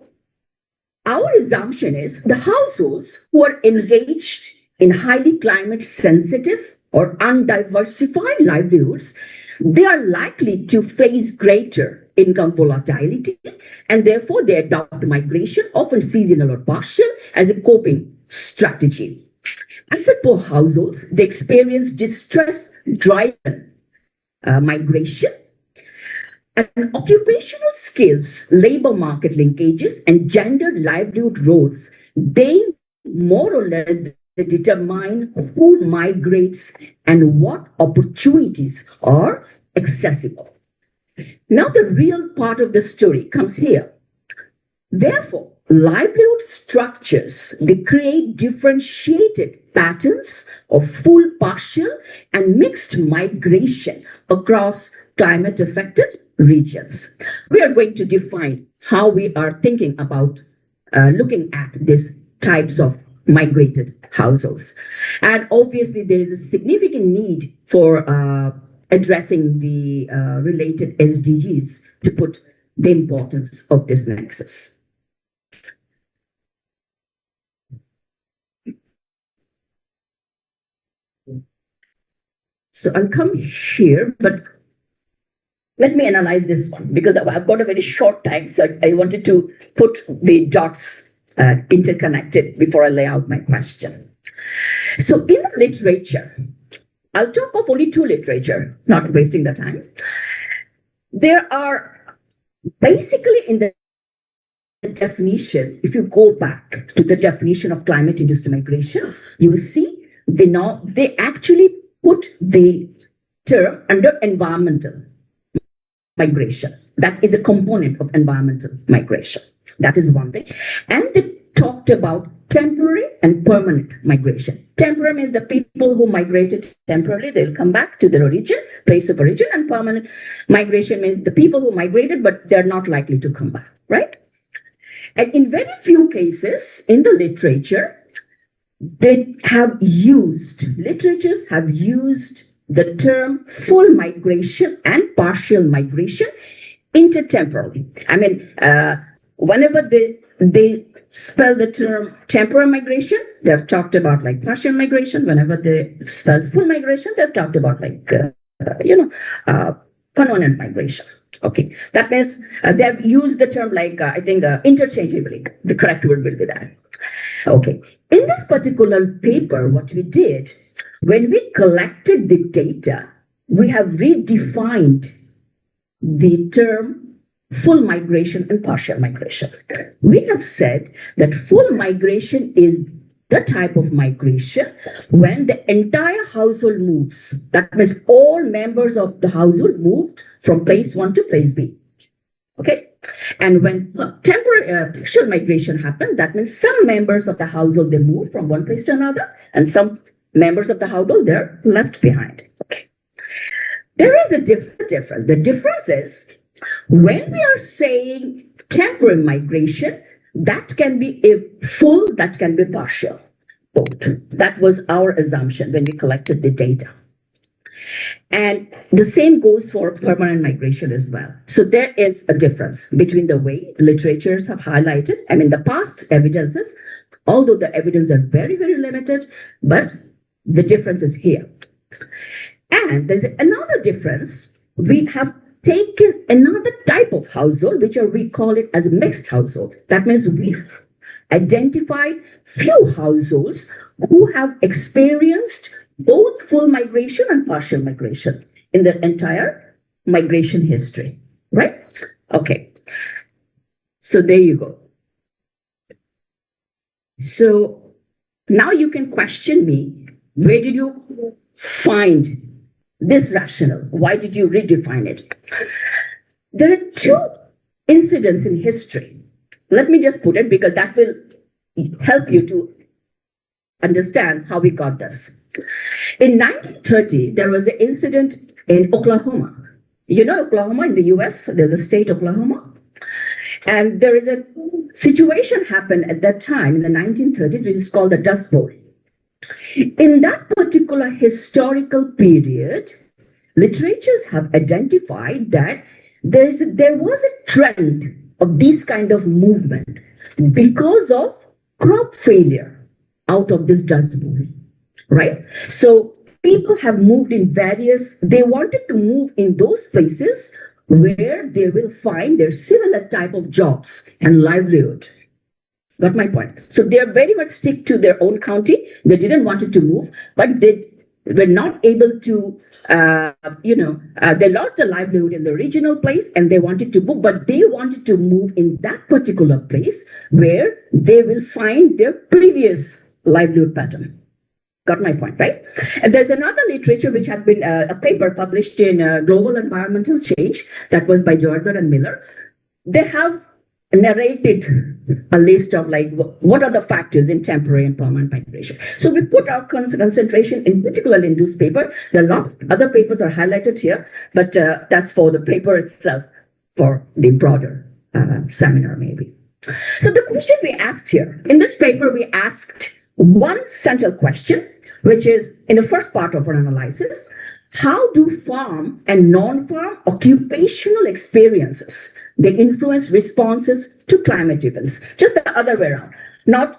our assumption is the households who are engaged in highly climate sensitive or undiversified livelihoods, they are likely to face greater income volatility, and therefore they adopt migration, often seasonal or partial, as a coping strategy. As for households, they experience distress-driven migration, and occupational skills, labor market linkages, and gendered livelihood roles, they more or less determine who migrates and what opportunities are accessible. Now the real part of the story comes here. Therefore, livelihood structures, they create differentiated patterns of full, partial, and mixed migration across climate-affected regions. We are going to define how we are thinking about looking at these types of migrated households. And obviously, there is a significant need for addressing the related SDGs to put the importance of this nexus. So I'll come here, but let me analyze this one because I've got a very short time. So I wanted to put the dots interconnected before I lay out my question. So in the literature, I'll talk of only two literature, not wasting the time. There are basically in the definition, if you go back to the definition of climate-induced migration, you will see they actually put the term under environmental migration. That is a component of environmental migration. That is one thing. And they talked about temporary and permanent migration. Temporary means the people who migrated temporarily, they'll come back to their origin, place of origin, and permanent migration means the people who migrated, but they're not likely to come back, right? And in very few cases in the literature, literatures have used the term full migration and partial migration intertemporally. I mean, whenever they spell the term temporary migration, they've talked about like partial migration. Whenever they spell full migration, they've talked about like, permanent migration. Okay, that means they've used the term like, I think interchangeably. The correct word will be that. Okay, in this particular paper, what we did, when we collected the data, we have redefined the term full migration and partial migration. We have said that full migration is the type of migration when the entire household moves. That means all members of the household moved from place 1 to place B. Okay? And when temporary partial migration happened, that means some members of the household, they move from one place to another, and some members of the household, they're left behind. Okay. There is a difference. The difference is when we are saying temporary migration, that can be a full, that can be partial. Both. That was our assumption when we collected the data. And the same goes for permanent migration as well. So there is a difference between the way literatures have highlighted. I mean, the past evidences, although the evidence are very, very limited, but the difference is here. And there's another difference. We have taken another type of household, which we call it as a mixed household. That means we identified few households who have experienced both full migration and partial migration in their entire migration history, right? Okay. So there you go. So now you can question me, where did you find this rationale? Why did you redefine it? There are two incidents in history. Let me just put it because that will help you to understand how we got this. In 1930, there was an incident in Oklahoma. You know Oklahoma in the US, there's a state Oklahoma. And there is a situation happened at that time in the 1930s, which is called the Dust Bowl. In that particular historical period, literatures have identified that there was a trend of this kind of movement because of crop failure out of this Dust Bowl, right? So people have moved in they wanted to move in those places where they will find their similar type of jobs and livelihood. Got my point? So they are very much stick to their own county. They didn't want it to move, but they were not able to, they lost their livelihood in the original place and they wanted to move, but they wanted to move in that particular place where they will find their previous livelihood pattern. Got my point, right? And there's another literature which had been a paper published in Global Environmental Change that was by Jordan and Miller. They have narrated a list of like what are the factors in temporary and permanent migration. So we put our concentration in particularly in this paper. There are a lot of other papers are highlighted here, but that's for the paper itself, for the broader seminar maybe. So the question we asked here, in this paper we asked one central question, which is in the first part of our analysis, how do farm and non-farm occupational experiences, they influence responses to climate events? Just the other way around. Not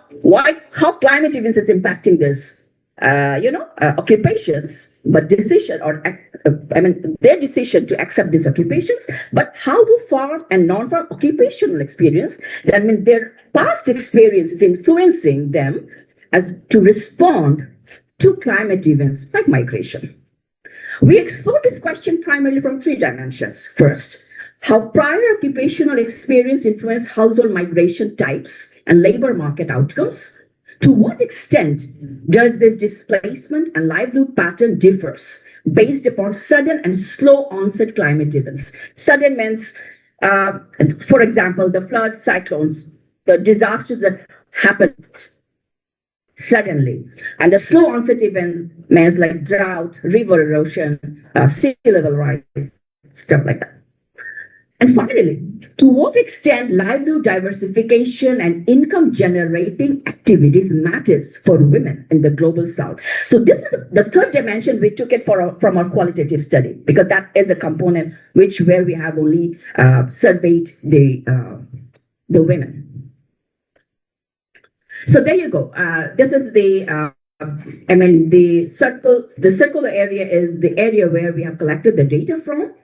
how climate events is impacting this, occupations, but their decision to accept these occupations, but how do farm and non-farm occupational experience, that means their past experience is influencing them as to respond to climate events like migration. We explore this question primarily from three dimensions. First, how prior occupational experience influence household migration types and labor market outcomes. To what extent does this displacement and livelihood pattern differs based upon sudden and slow onset climate events? Sudden means, for example, the floods, cyclones, the disasters that happen suddenly. And the slow onset event means like drought, river erosion, sea level rise, stuff like that. And finally, to what extent livelihood diversification and income generating activities matters for women in the global south? So this is the third dimension. We took it from our qualitative study, because that is a component where we have only surveyed the women. So there you go. This is the circular area is the area where we have collected the data from.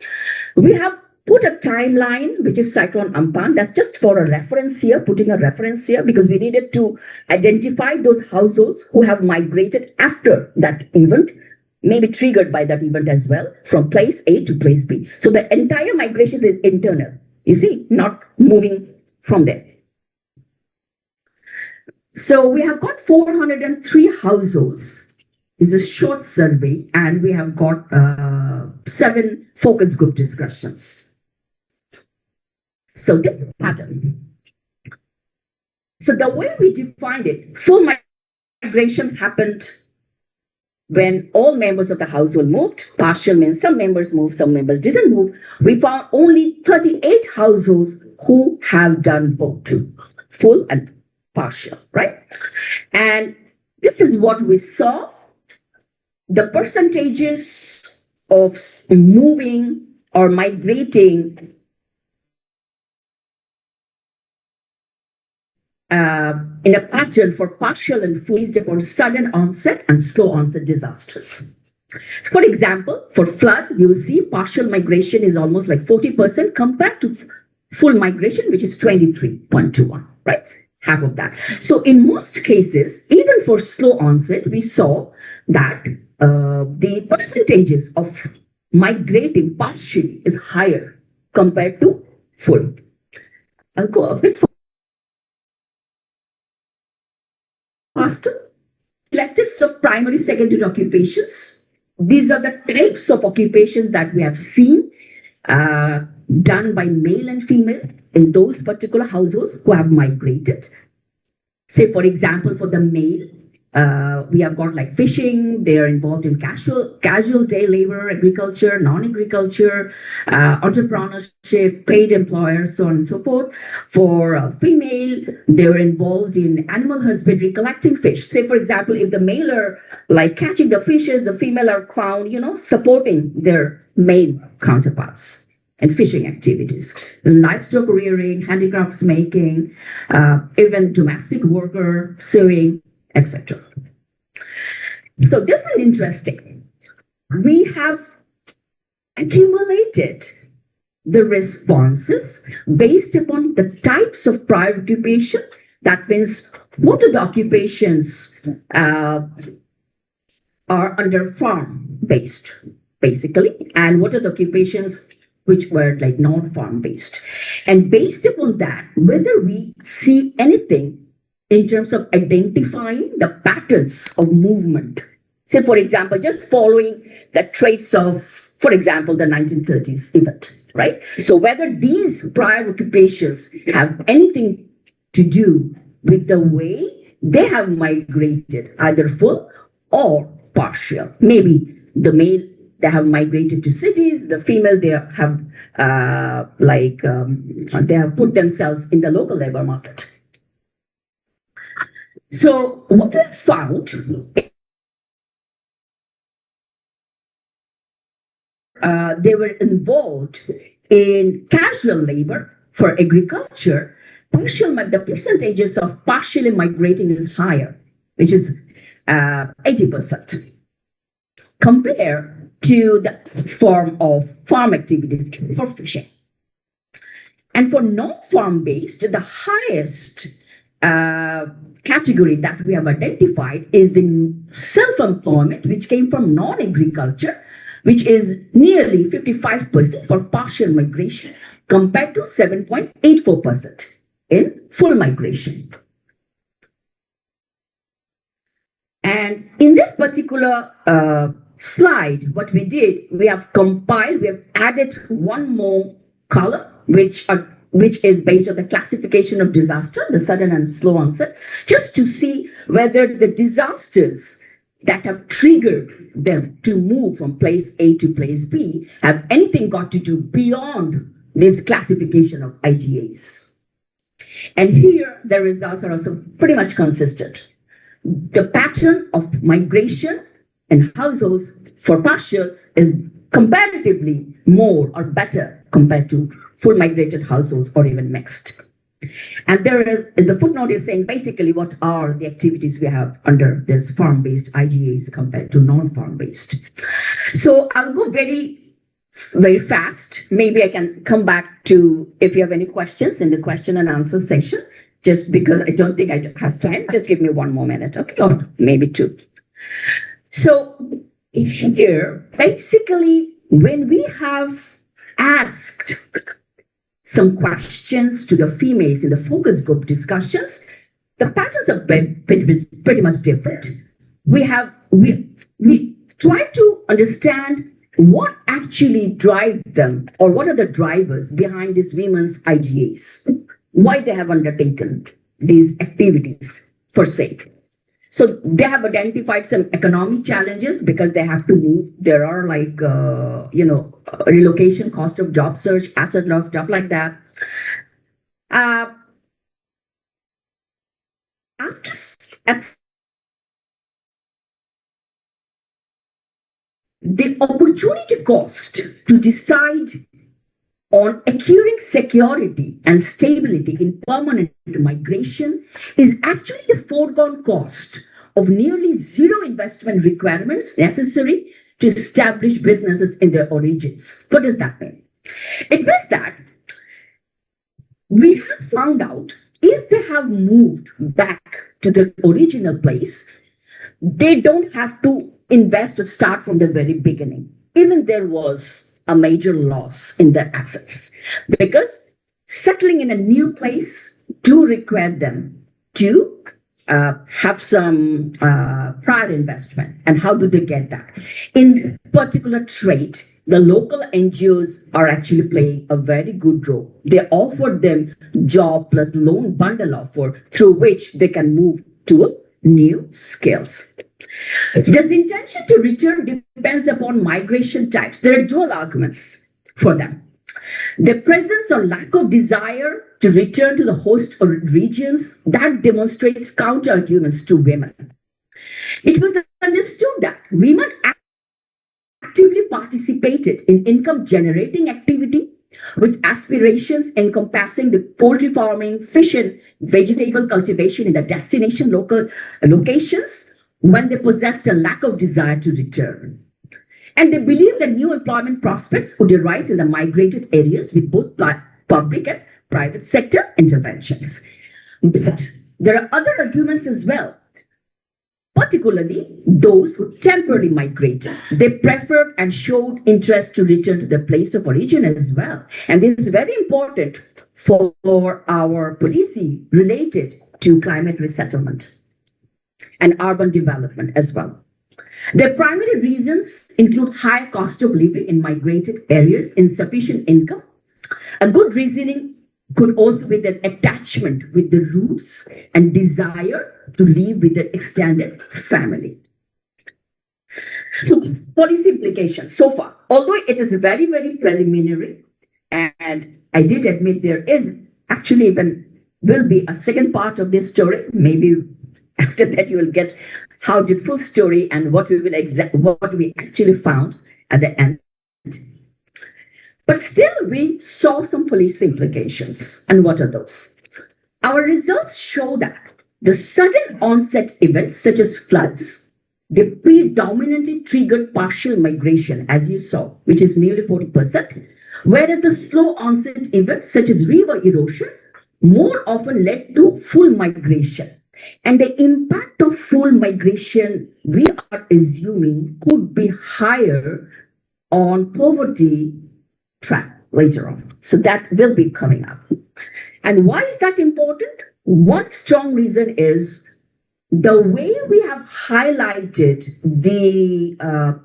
We have put a timeline, which is Cyclone Amphan. That's just for a reference here, putting a reference here, because we needed to identify those households who have migrated after that event, maybe triggered by that event as well, from place A to place B. So the entire migration is internal, you see, not moving from there. So we have got 403 households. It's a short survey, and we have got 7 focus group discussions. So this is the pattern. So the way we defined it, full migration happened when all members of the household moved. Partial means some members moved, some members didn't move. We found only 38 households who have done both, full and partial, right? And this is what we saw. The percentages of moving or migrating in a pattern for partial and full based upon sudden onset and slow onset disasters. For example, for flood, you will see partial migration is almost like 40% compared to full migration, which is 23.21, right? Half of that. So in most cases, even for slow onset, we saw that the percentages of migrating partially is higher compared to full. I'll go a bit faster. Selectives of primary, secondary occupations. These are the types of occupations that we have seen done by male and female in those particular households who have migrated. Say, for example, for the male, we have got like fishing. They are involved in casual day labor, agriculture, non-agriculture, entrepreneurship, paid employers, so on and so forth. For female, they are involved in animal husbandry, collecting fish. Say, for example, if the male are like catching the fishes, the female are found, supporting their male counterparts and fishing activities, livestock rearing, handicrafts making, even domestic worker, sewing, etc. So this is interesting. We have accumulated the responses based upon the types of prior occupation. That means what are the occupations are under farm-based, basically, and what are the occupations which were like non-farm based. And based upon that, whether we see anything in terms of identifying the patterns of movement. Say, for example, just following the traits of, for example, the 1930s event, right? So whether these prior occupations have anything to do with the way they have migrated, either full or partial. Maybe the male, they have migrated to cities. The female, they have they have put themselves in the local labor market. So what we found, they were involved in casual labor for agriculture. The percentages of partially migrating is higher, which is 80%, compared to the form of farm activities for fishing. And for non-farm based, the highest category that we have identified is the self-employment, which came from non-agriculture, which is nearly 55% for partial migration, compared to 7.84% in full migration. And in this particular slide, what we did, we have added one more column, which is based on the classification of disaster, the sudden and slow onset, just to see whether the disasters that have triggered them to move from place A to place B have anything got to do beyond this classification of IGAs. And here, the results are also pretty much consistent. The pattern of migration and households for partial is comparatively more or better compared to full migrated households or even mixed. And the footnote is saying basically what are the activities we have under this farm-based IGAs compared to non-farm-based. So I'll go very, very fast. Maybe I can come back to if you have any questions in the question and answer section, just because I don't think I have time. Just give me one more minute, okay? Or maybe two. So here, basically, when we have asked some questions to the females in the focus group discussions, the patterns are pretty much different. We try to understand what actually drives them, or what are the drivers behind these women's IGAs, why they have undertaken these activities for sake. So they have identified some economic challenges because they have to move. There are like, relocation, cost of job search, asset loss, stuff like that. The opportunity cost to decide on acquiring security and stability in permanent migration is actually the foregone cost of nearly zero investment requirements necessary to establish businesses in their origins. What does that mean? It means that we have found out if they have moved back to the original place, they don't have to invest or start from the very beginning. Even there was a major loss in their assets, because settling in a new place do require them to have some prior investment. And how do they get that? In this particular trait, the local NGOs are actually playing a very good role. They offered them job plus loan bundle offer through which they can move to new skills. The intention to return depends upon migration types. There are dual arguments for them. The presence or lack of desire to return to the host or regions, that demonstrates counter-arguments to women. It was understood that women actively participated in income-generating activity with aspirations encompassing the poultry farming, fish and vegetable cultivation in the destination local locations, when they possessed a lack of desire to return. And they believed that new employment prospects would arise in the migrated areas with both public and private sector interventions. But there are other arguments as well, particularly those who temporarily migrated. They preferred and showed interest to return to their place of origin as well. And this is very important for our policy related to climate resettlement and urban development as well. Their primary reasons include high cost of living in migrated areas, insufficient income. A good reasoning could also be the attachment with the roots and desire to live with their extended family. So, policy implications so far, although it is very, very preliminary, and I did admit there is actually even will be a second part of this story. Maybe after that you will get how did full story and what we actually found at the end. But still, we saw some policy implications. And what are those? Our results show that the sudden onset events, such as floods, they predominantly triggered partial migration, as you saw, which is nearly 40%, whereas the slow onset events, such as river erosion, more often led to full migration. And the impact of full migration, we are assuming, could be higher on poverty trap. later on. So that will be coming up. And why is that important? One strong reason is the way we have highlighted the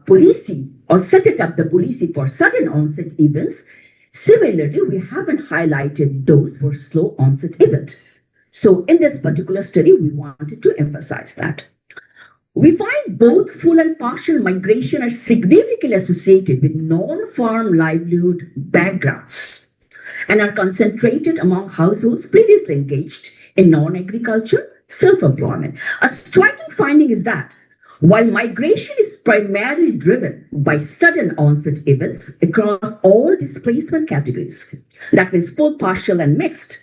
policing or set it up the policing for sudden onset events. Similarly, we haven't highlighted those for slow onset event. So in this particular study, we wanted to emphasize that. We find both full and partial migration are significantly associated with non-farm livelihood backgrounds and are concentrated among households previously engaged in non-agriculture self-employment. A striking finding is that while migration is primarily driven by sudden onset events across all displacement categories, that means full, partial, and mixed,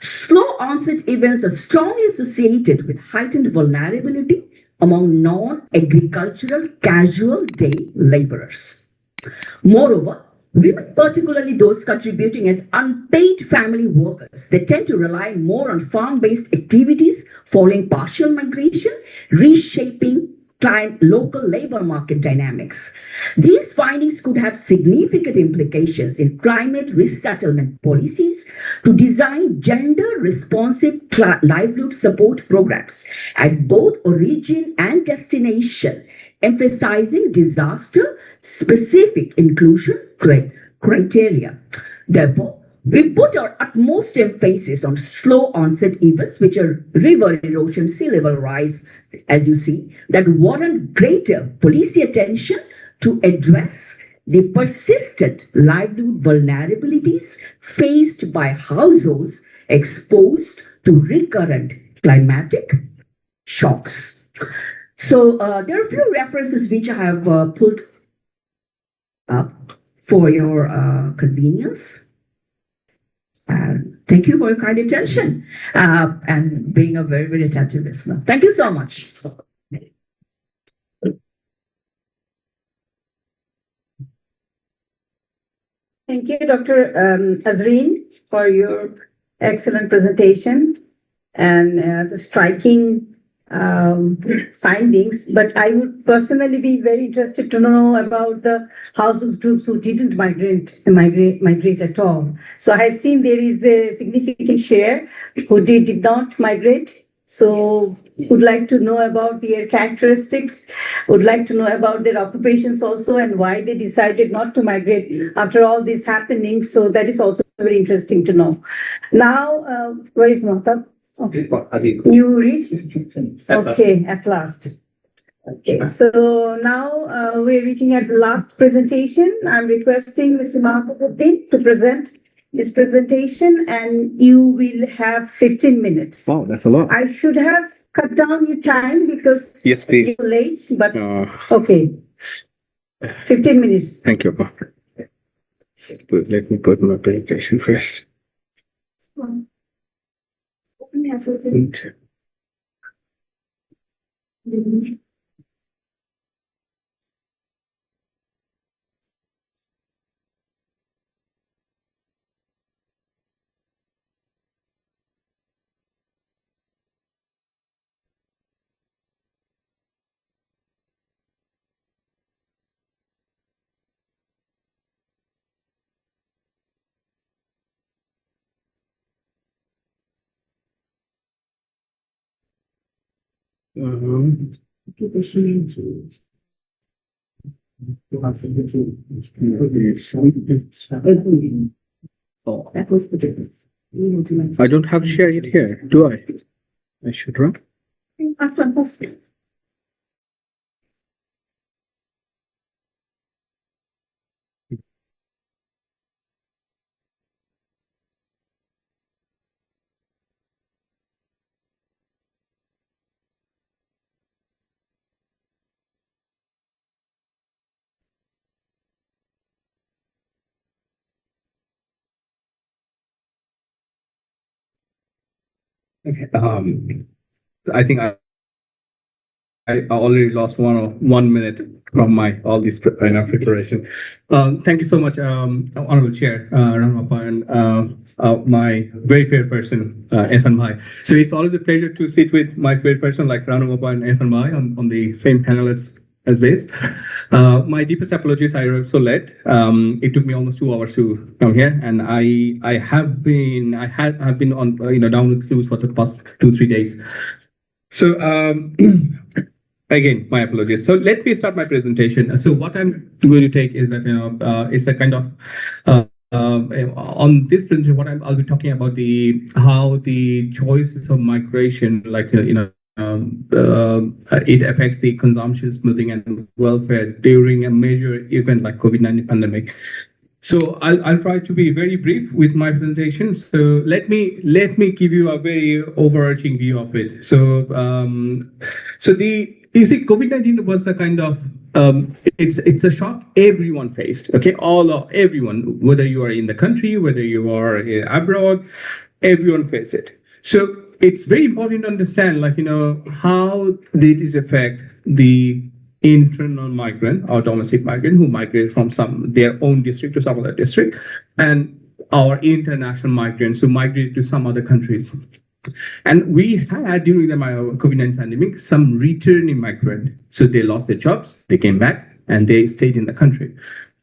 slow onset events are strongly associated with heightened vulnerability among non-agricultural casual day laborers. Moreover, women, particularly those contributing as unpaid family workers, they tend to rely more on farm-based activities following partial migration, reshaping local labor market dynamics. These findings could have significant implications in climate resettlement policies to design gender-responsive livelihood support programs at both origin and destination, emphasizing disaster-specific inclusion criteria. Therefore, we put our utmost emphasis on slow onset events, which are river erosion, sea level rise, as you see, that warrant greater policy attention to address the persistent livelihood vulnerabilities faced by households exposed to recurrent climatic shocks. So there are a few references which I have put up for your convenience. Thank you for your kind attention and being a very, very attentive listener. Thank you so much. Thank you, Dr. Azreen, for your excellent presentation and the striking findings. But I would personally be very interested to know about the household groups who didn't migrate at all. So I have seen there is a significant share who did not migrate. So would like to know about their characteristics, would like to know about their occupations also and why they decided not to migrate after all this happening. So that is also very interesting to know. Now, where is Mahtab? Okay. You reached? Okay, at last. Okay, so now we're reaching at the last presentation. I'm requesting Mr. Mahabuddin to present this presentation, and you will have 15 minutes. Wow, that's a lot. I should have cut down your time because Yes, please. you're late, but okay. 15 minutes. Thank you. Let me put my presentation first. Oh, That was the difference. I don't have to share it here, do I? I should run. First one. Okay. I think I already lost 1 minute from my all this preparation. Thank you so much, Honorable Chair Ranmapa, and my very fair person, Ehsan Bhai. So it's always a pleasure to sit with my fair person like Ranmapa and Ehsan Bhai on the same panel as as this. My deepest apologies. I arrived so late. It took me almost 2 hours to come here, and I have been on down with flus for the past 2-3 days. So again, my apologies. So let me start my presentation. So what I'm going to take is that it's a kind of on this presentation, I'll be talking about how the choices of migration, like it affects the consumption, smoothing, and welfare during a major event like COVID-19 pandemic. So I'll try to be very brief with my presentation. So let me give you a very overarching view of it. So you see, COVID-19 was a kind of it's a shock everyone faced. Okay, everyone, whether you are in the country, whether you are abroad, everyone faced it. So it's very important to understand, how did this affect the internal migrant or domestic migrant who migrated from their own district to some other district, and our international migrants who migrated to some other countries. And we had, during the COVID-19 pandemic, some returning migrant. So they lost their jobs, they came back, and they stayed in the country.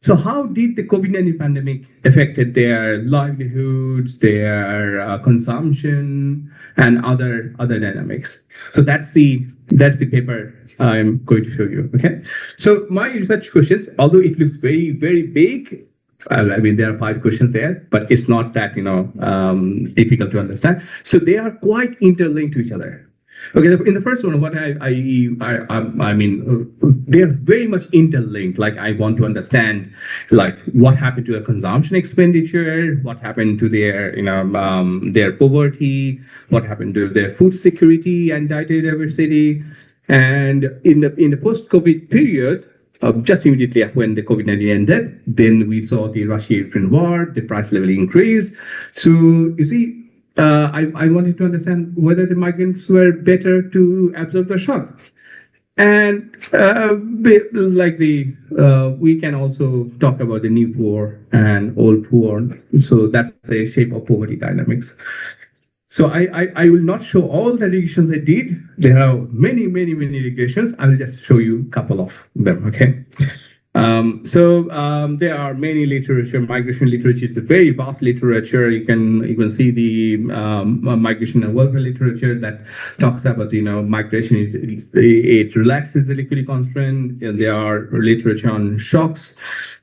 So how did the COVID-19 pandemic affected their livelihoods, their consumption, and other dynamics? So that's the paper I'm going to show you. Okay. So my research questions, although it looks very, very big, I mean, there are 5 questions there, but it's not that difficult to understand. So they are quite interlinked to each other. Okay, in the first one, what I mean, they're very much interlinked. Like, I want to understand, like, what happened to their consumption expenditure, what happened to their, their poverty, what happened to their food security and dietary diversity, and in the post-COVID period. Just immediately when the COVID-19 ended, then we saw the Russia-Ukraine war, the price level increased. So you see, I wanted to understand whether the migrants were better to absorb the shock. And we can also talk about the new poor and old poor. So that's the shape of poverty dynamics. So I will not show all the regressions I did. There are many regressions. I will just show you a couple of them, okay? There are many literature. Migration literature is a very vast literature. You can see the migration and welfare literature that talks about migration. It relaxes the liquidity constraint. And there are literature on shocks.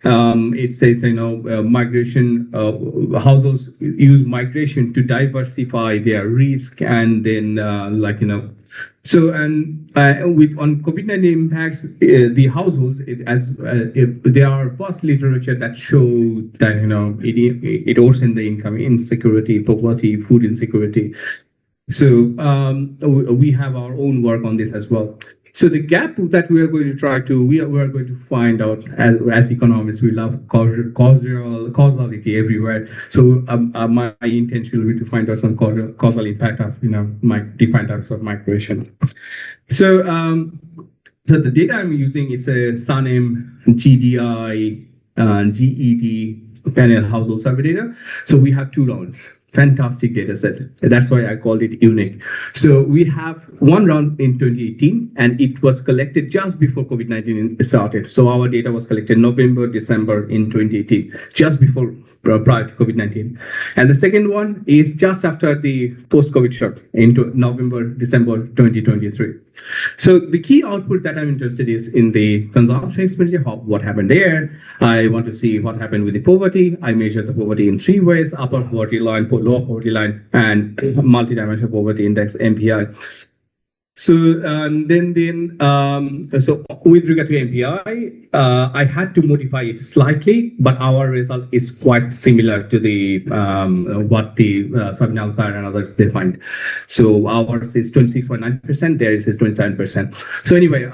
It says migration households use migration to diversify their risk, and then So on COVID-19 impacts, the households, there are vast literature that show that it worsen the income insecurity, poverty, food insecurity. So we have our own work on this as well. So the gap that we are going to we are going to find out, as economists, we love causality everywhere. So my intention will be to find out some causal impact of different types of migration. So the data I'm using is a SANEM, GDI, GED panel household survey data. So we have 2 rounds. Fantastic data set. That's why I called it unique. So we have 1 round in 2018, and it was collected just before COVID-19 started. So our data was collected November, December in 2018, just before, prior to COVID-19. And the second one is just after the post-COVID shock into November, December 2023. So the key output that I'm interested is in the consumption expenditure, what happened there. I want to see what happened with the poverty. I measured the poverty in 3 ways: upper poverty line, lower poverty line, and multidimensional poverty index, MPI. So so with regard to MPI, I had to modify it slightly, but our result is quite similar to the what the Sabinalkar and others defined. So ours is 26.9%, theirs is 27%. So anyway,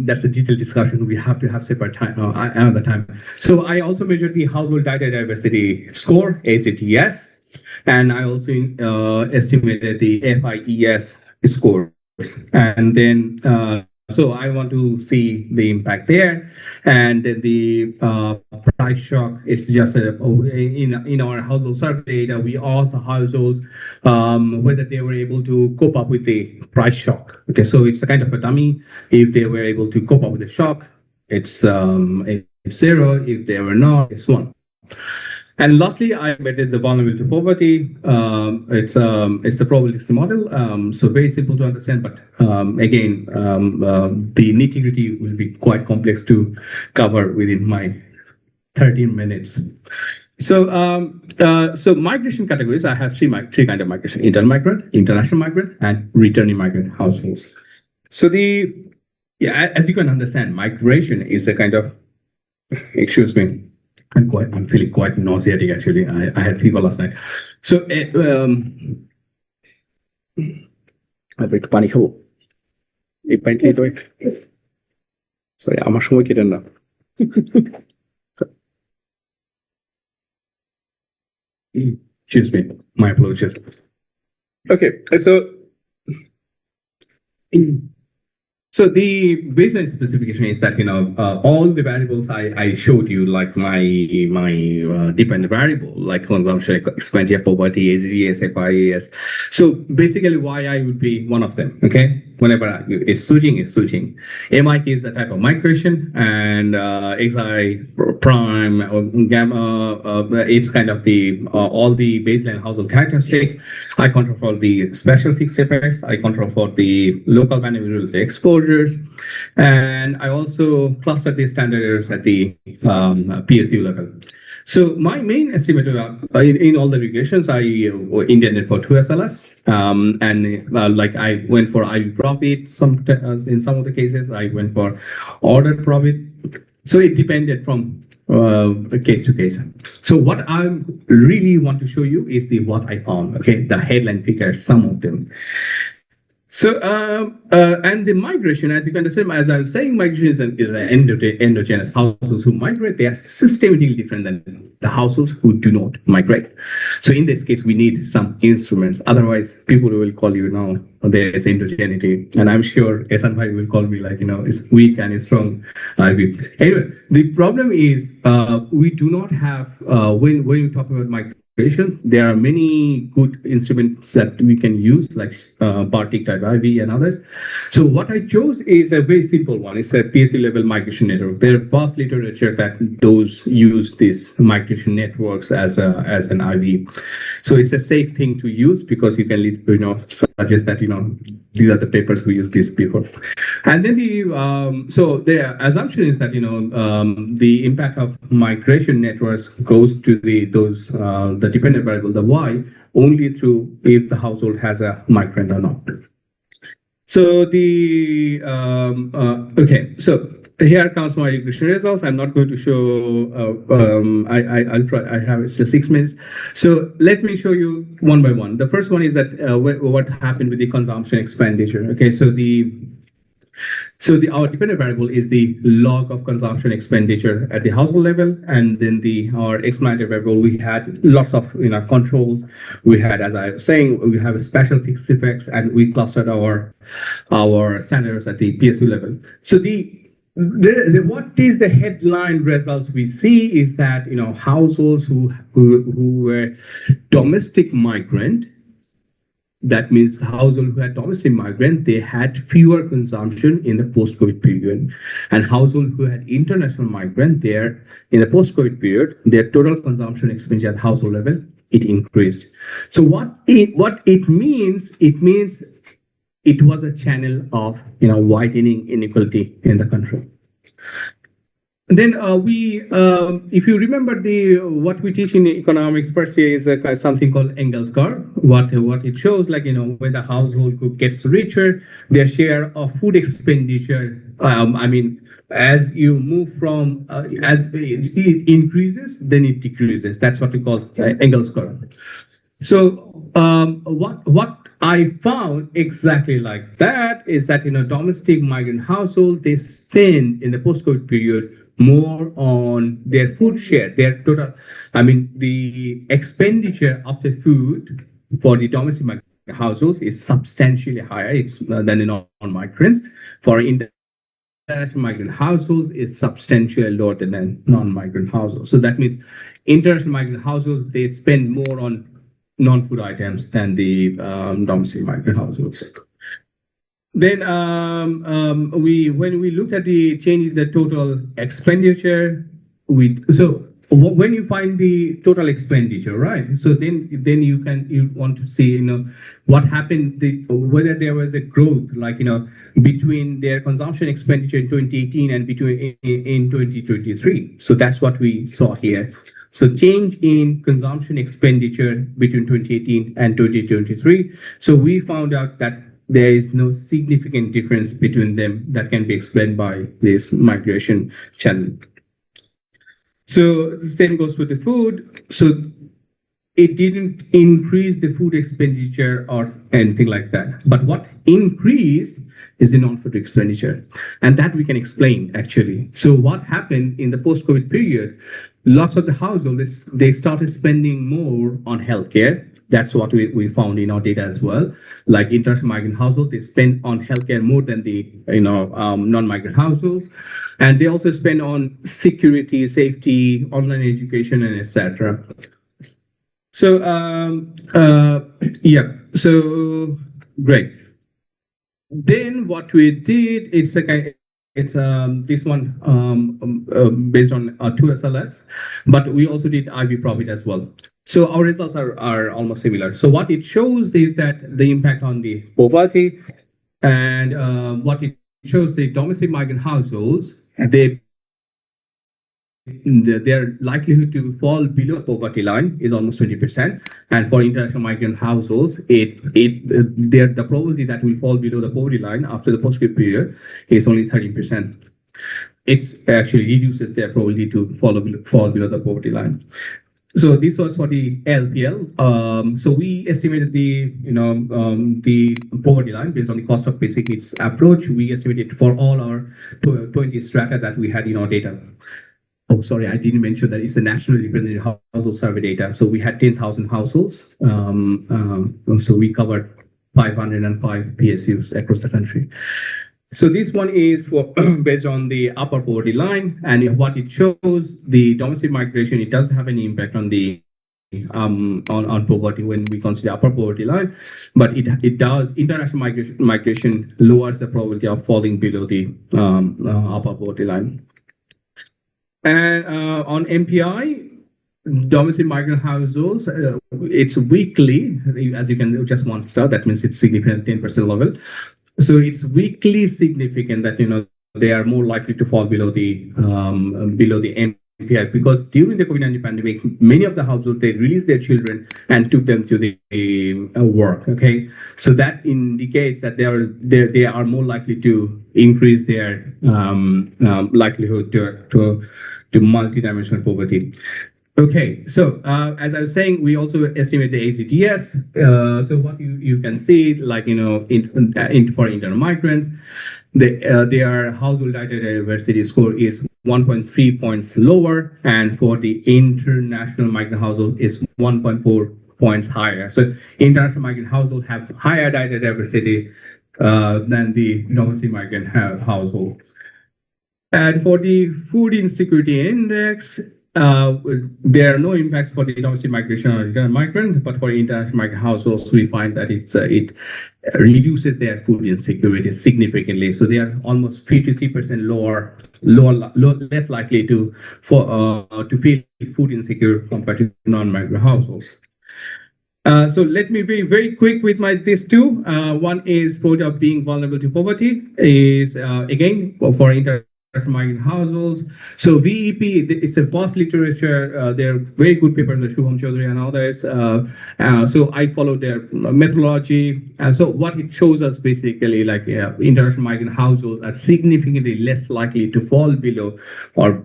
that's a detailed discussion. We have to have separate time, another time. So I also measured the household data diversity score, ACTS, and I also estimated the FIES scores. And then so I want to see the impact there. And the price shock is just in our household survey data, we asked the households whether they were able to cope up with the price shock. Okay, so it's a kind of a dummy. If they were able to cope up with the shock, it's 0. If they were not, it's 1. And lastly, I embedded the vulnerability to poverty. It's the probabilistic model, so very simple to understand. But again, the nitty-gritty will be quite complex to cover within my 13 minutes. So, so migration categories. I have three kind of migration: internal migrant, international migrant, and returning migrant households. So as you can understand, migration is a kind of, excuse me, I'm feeling quite nauseatic actually. I had fever last night. So I break পানি খাবো এই পানিটাই তো sorry আমার সময় কেটে না excuse me, my apologies. Okay, so the baseline specification is that all the variables I showed you, like my dependent variable, like consumption, expenditure, poverty, AGS, FIAS. So basically, YI would be one of them. Okay, whenever it's switching. MIK is the type of migration, and XI prime or gamma, it's kind of the all the baseline household characteristics. I control for the special fixed effects. I control for the local variability exposures, and I also cluster the standard errors at the PSU level. So my main estimate in all the regressions, I intended for 2 SLS, and like I went for IV profit. In some of the cases, I went for ordered profit. So it depended from case to case. So what I really want to show you is what I found. Okay, the headline figures, some of them. So, and the migration, as you can understand, as I was saying, migration is an endogenous households who migrate. They are systemically different than the households who do not migrate. So in this case, we need some instruments. Otherwise, people will call you now, there is endogeneity. And I'm sure SNY will call me like, it's weak and it's strong. Anyway, the problem is we do not have, when you talk about migration, there are many good instruments that we can use, like Bartik type IV and others. So what I chose is a very simple one. It's a PSC level migration network. There are vast literature that those use these migration networks as an IV. So it's a safe thing to use because you can suggest that these are the papers who use this before. And then so the assumption is that the impact of migration networks goes to the dependent variable, the Y, only through if the household has a migrant or not. So okay, so here comes my regression results. I'm not going to show. I'll try. I have still 6 minutes. So let me show you one by one. The first one is that what happened with the consumption expenditure. Okay, so our dependent variable is the log of consumption expenditure at the household level, and then our explanatory variable, we had lots of controls. We had, as I was saying, we have a special fixed effects, and we clustered our standards at the PSU level. So what is the headline results we see is that households who were domestic migrant. That means the household who had domestic migrant, they had fewer consumption in the post-COVID period. And household who had international migrant, in the post-COVID period, their total consumption expenditure at household level, it increased. So what it means it was a channel of widening inequality in the country. Then if you remember what we teach in economics per se is something called Engel's curve. What it shows, like when the household group gets richer, their share of food expenditure. As you move from as it increases, then it decreases. That's what we call Engel's curve. So what I found exactly like that is that domestic migrant household, they spend in the post-COVID period more on their food share, their total. The expenditure of the food for the domestic migrant households is substantially higher than in non-migrants. For international migrant households is substantially lower than non-migrant households. So that means international migrant households, they spend more on non-food items than the domestic migrant households. Then when we looked at the change in the total expenditure, when you find the total expenditure, right? So then you want to see what happened, whether there was a growth, like between their consumption expenditure in 2018 and between in 2023. So that's what we saw here. So change in consumption expenditure between 2018 and 2023. So we found out that there is no significant difference between them that can be explained by this migration channel. So the same goes with the food. So it didn't increase the food expenditure or anything like that. But what increased is the non-food expenditure. And that we can explain, actually. So what happened in the post-COVID period, lots of the households, they started spending more on healthcare. That's what we found in our data as well. Like international migrant households, they spend on healthcare more than the non-migrant households. And they also spend on security, safety, online education, and etc. So so great. Then what we did, it's this one based on 2SLS, but we also did IB profit as well. So our results are almost similar. So what it shows is that the impact on the poverty, and what it shows, the domestic migrant households, their likelihood to fall below poverty line is almost 20%, and for international migrant households, the probability that will fall below the poverty line after the post-COVID period is only 13%. It actually reduces their probability to fall below the poverty line. So this was for the LPL. So we estimated the poverty line based on the cost of basic needs approach. We estimated for all our 20 strata that we had in our data. Oh, sorry, I didn't mention that it's the nationally represented household survey data. So we had 10,000 households. So we covered 505 PSUs across the country. So this one is for based on the upper poverty line, and what it shows, the domestic migration, it doesn't have any impact on the on poverty when we consider upper poverty line, but it does. International migration lowers the probability of falling below the upper poverty line. And on MPI, domestic migrant households, it's weekly, as you can just one star, that means it's significant 10% level. So it's weekly significant that they are more likely to fall below the MPI, because during the COVID-19 pandemic, many of the households, they released their children and took them to the work. Okay, so that indicates that they are more likely to increase their likelihood to multidimensional poverty. Okay, so as I was saying, we also estimate the AGTS. So what you can see, like for internal migrants, their household diversity score is 1.3 points lower, and for the international migrant household is 1.4 points higher. So international migrant households have higher diversity than the domestic migrant household. And for the food insecurity index, there are no impacts for the domestic migration or internal migrant, but for international migrant households, we find that it reduces their food insecurity significantly. So they are almost 53% less likely to feel food insecure compared to non-migrant households. So let me be very quick with these two. One is probability of being vulnerable to poverty is again for migrant households. So VEP, it's a vast literature. There are very good papers by Shubham Chaudhary and others. So I followed their methodology. So what it shows us basically, like international migrant households are significantly less likely to fall below or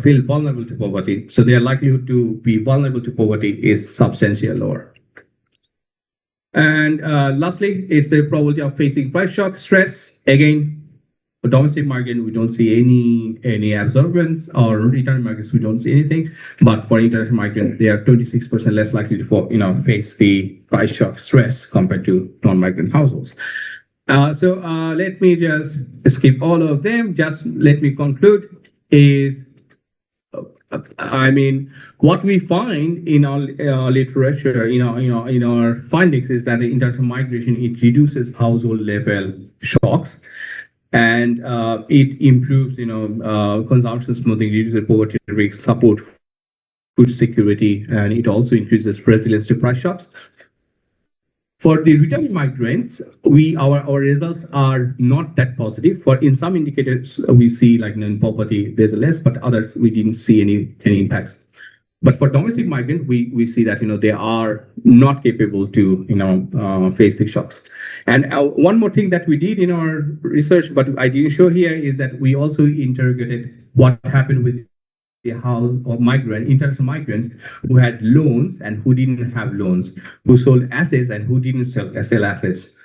feel vulnerable to poverty. So their likelihood to be vulnerable to poverty is substantially lower. And lastly, it's the probability of facing price shock stress. Again, for domestic migrant, we don't see any absorbance, or return migrants, we don't see anything. But for international migrants, they are 26% less likely to face the price shock stress compared to non-migrant households. Let me just skip all of them. Just let me conclude is, what we find in our literature, in our findings is that in terms of migration, it reduces household level shocks, and it improves, consumption smoothing, reduces poverty risk, support food security, and it also increases resilience to price shocks. For the returning migrants, our results are not that positive. For in some indicators, we see like in poverty, there's less, but others we didn't see any impacts. But for domestic migrants, we see that they are not capable to face the shocks. And one more thing that we did in our research, but I didn't show here, is that we also interrogated what happened with the house of migrant in terms of migrants who had loans and who didn't have loans, who sold assets and who didn't sell assets.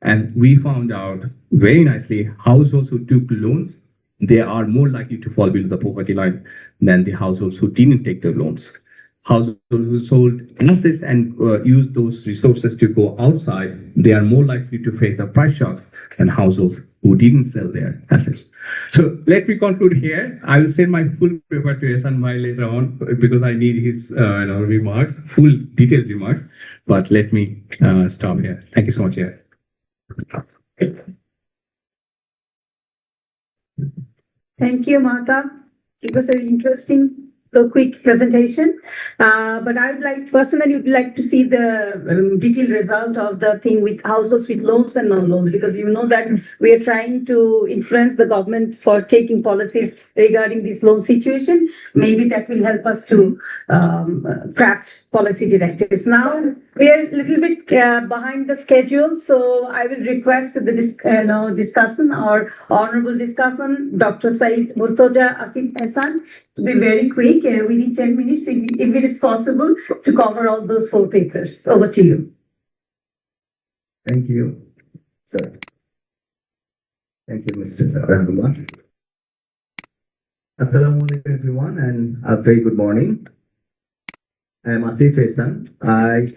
And we found out very nicely households who took loans, they are more likely to fall below the poverty line than the households who didn't take the loans. Households who sold assets and used those resources to go outside, they are more likely to face the price shocks than households who didn't sell their assets. So let me conclude here. I will send my full paper to Ehsan Bhai later on because I need his remarks, full detailed remarks. But let me stop here. Thank you so much. Yeah. Thank you, Martha. It was very interesting, though quick presentation. But I would like to see the detailed result of the thing with households with loans and non-loans, because you know that we are trying to influence the government for taking policies regarding this loan situation. Maybe that will help us to craft policy directives. Now we are a little bit behind the schedule, so I will request the discussion or honorable discussion, Dr. Saeed Murtoja Asif Ehsan, to be very quick, within 10 minutes, if it is possible, to cover all those 4 papers. Over to you. Thank you. Sir. Thank you, Mr. Rahman. Assalamu alaikum, everyone, and a very good morning. I am Asif Ehsan. I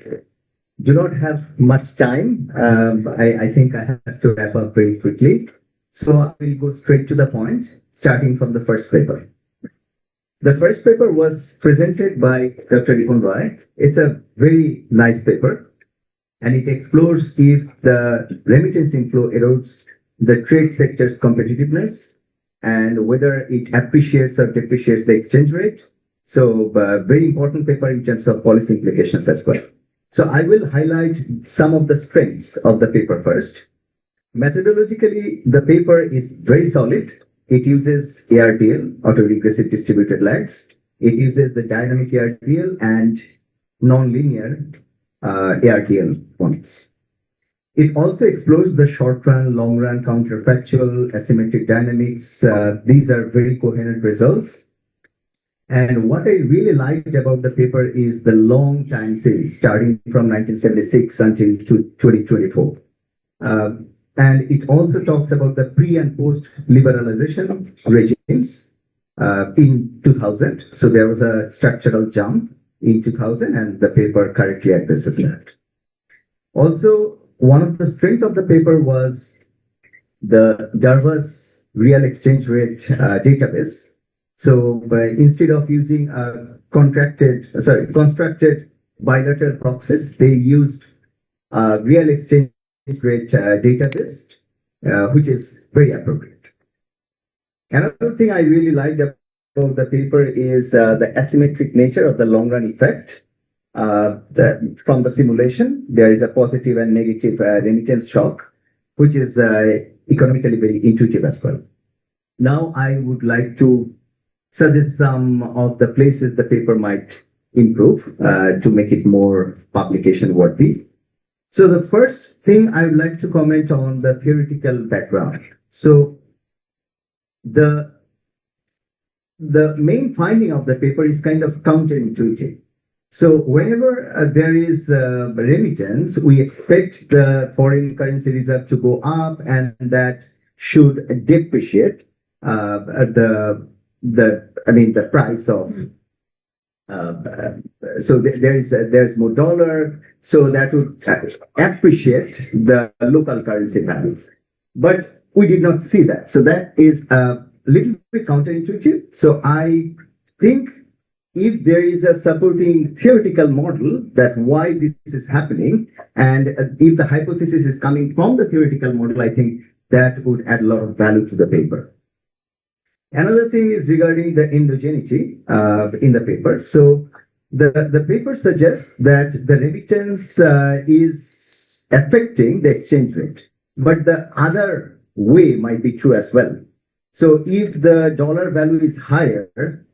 do not have much time. I think I have to wrap up very quickly. So I will go straight to the point, starting from the first paper. The first paper was presented by Dr. Ripon Roy. It's a very nice paper, and it explores if the remittance inflow erodes the trade sector's competitiveness and whether it appreciates or depreciates the exchange rate. So very important paper in terms of policy implications as well. So I will highlight some of the strengths of the paper first. Methodologically, the paper is very solid. It uses ARTL, autoregressive distributed lags. It uses the dynamic ARTL and non-linear ARTL points. It also explores the short-run, long-run, counterfactual, asymmetric dynamics. These are very coherent results. And what I really liked about the paper is the long time series, starting from 1976 until 2024. And it also talks about the pre and post liberalization regimes in 2000. So there was a structural jump in 2000, and the paper correctly addresses that. Also, one of the strengths of the paper was the Darvas real exchange rate database. So instead of using a constructed bilateral proxies, they used real exchange rate database, which is very appropriate. Another thing I really liked about the paper is the asymmetric nature of the long run effect. From the simulation, there is a positive and negative remittance shock, which is economically very intuitive as well. Now I would like to suggest some of the places the paper might improve to make it more publication worthy. So the first thing I would like to comment on the theoretical background. So the main finding of the paper is kind of counterintuitive. So whenever there is remittance, we expect the foreign currency reserve to go up, and that should depreciate the price of So there's more dollar, so that would appreciate the local currency values. But we did not see that. So that is a little bit counterintuitive. So I think if there is a supporting theoretical model that why this is happening, and if the hypothesis is coming from the theoretical model, I think that would add a lot of value to the paper. Another thing is regarding the endogeneity in the paper. So the paper suggests that the remittance is affecting the exchange rate, but the other way might be true as well. So if the dollar value is higher,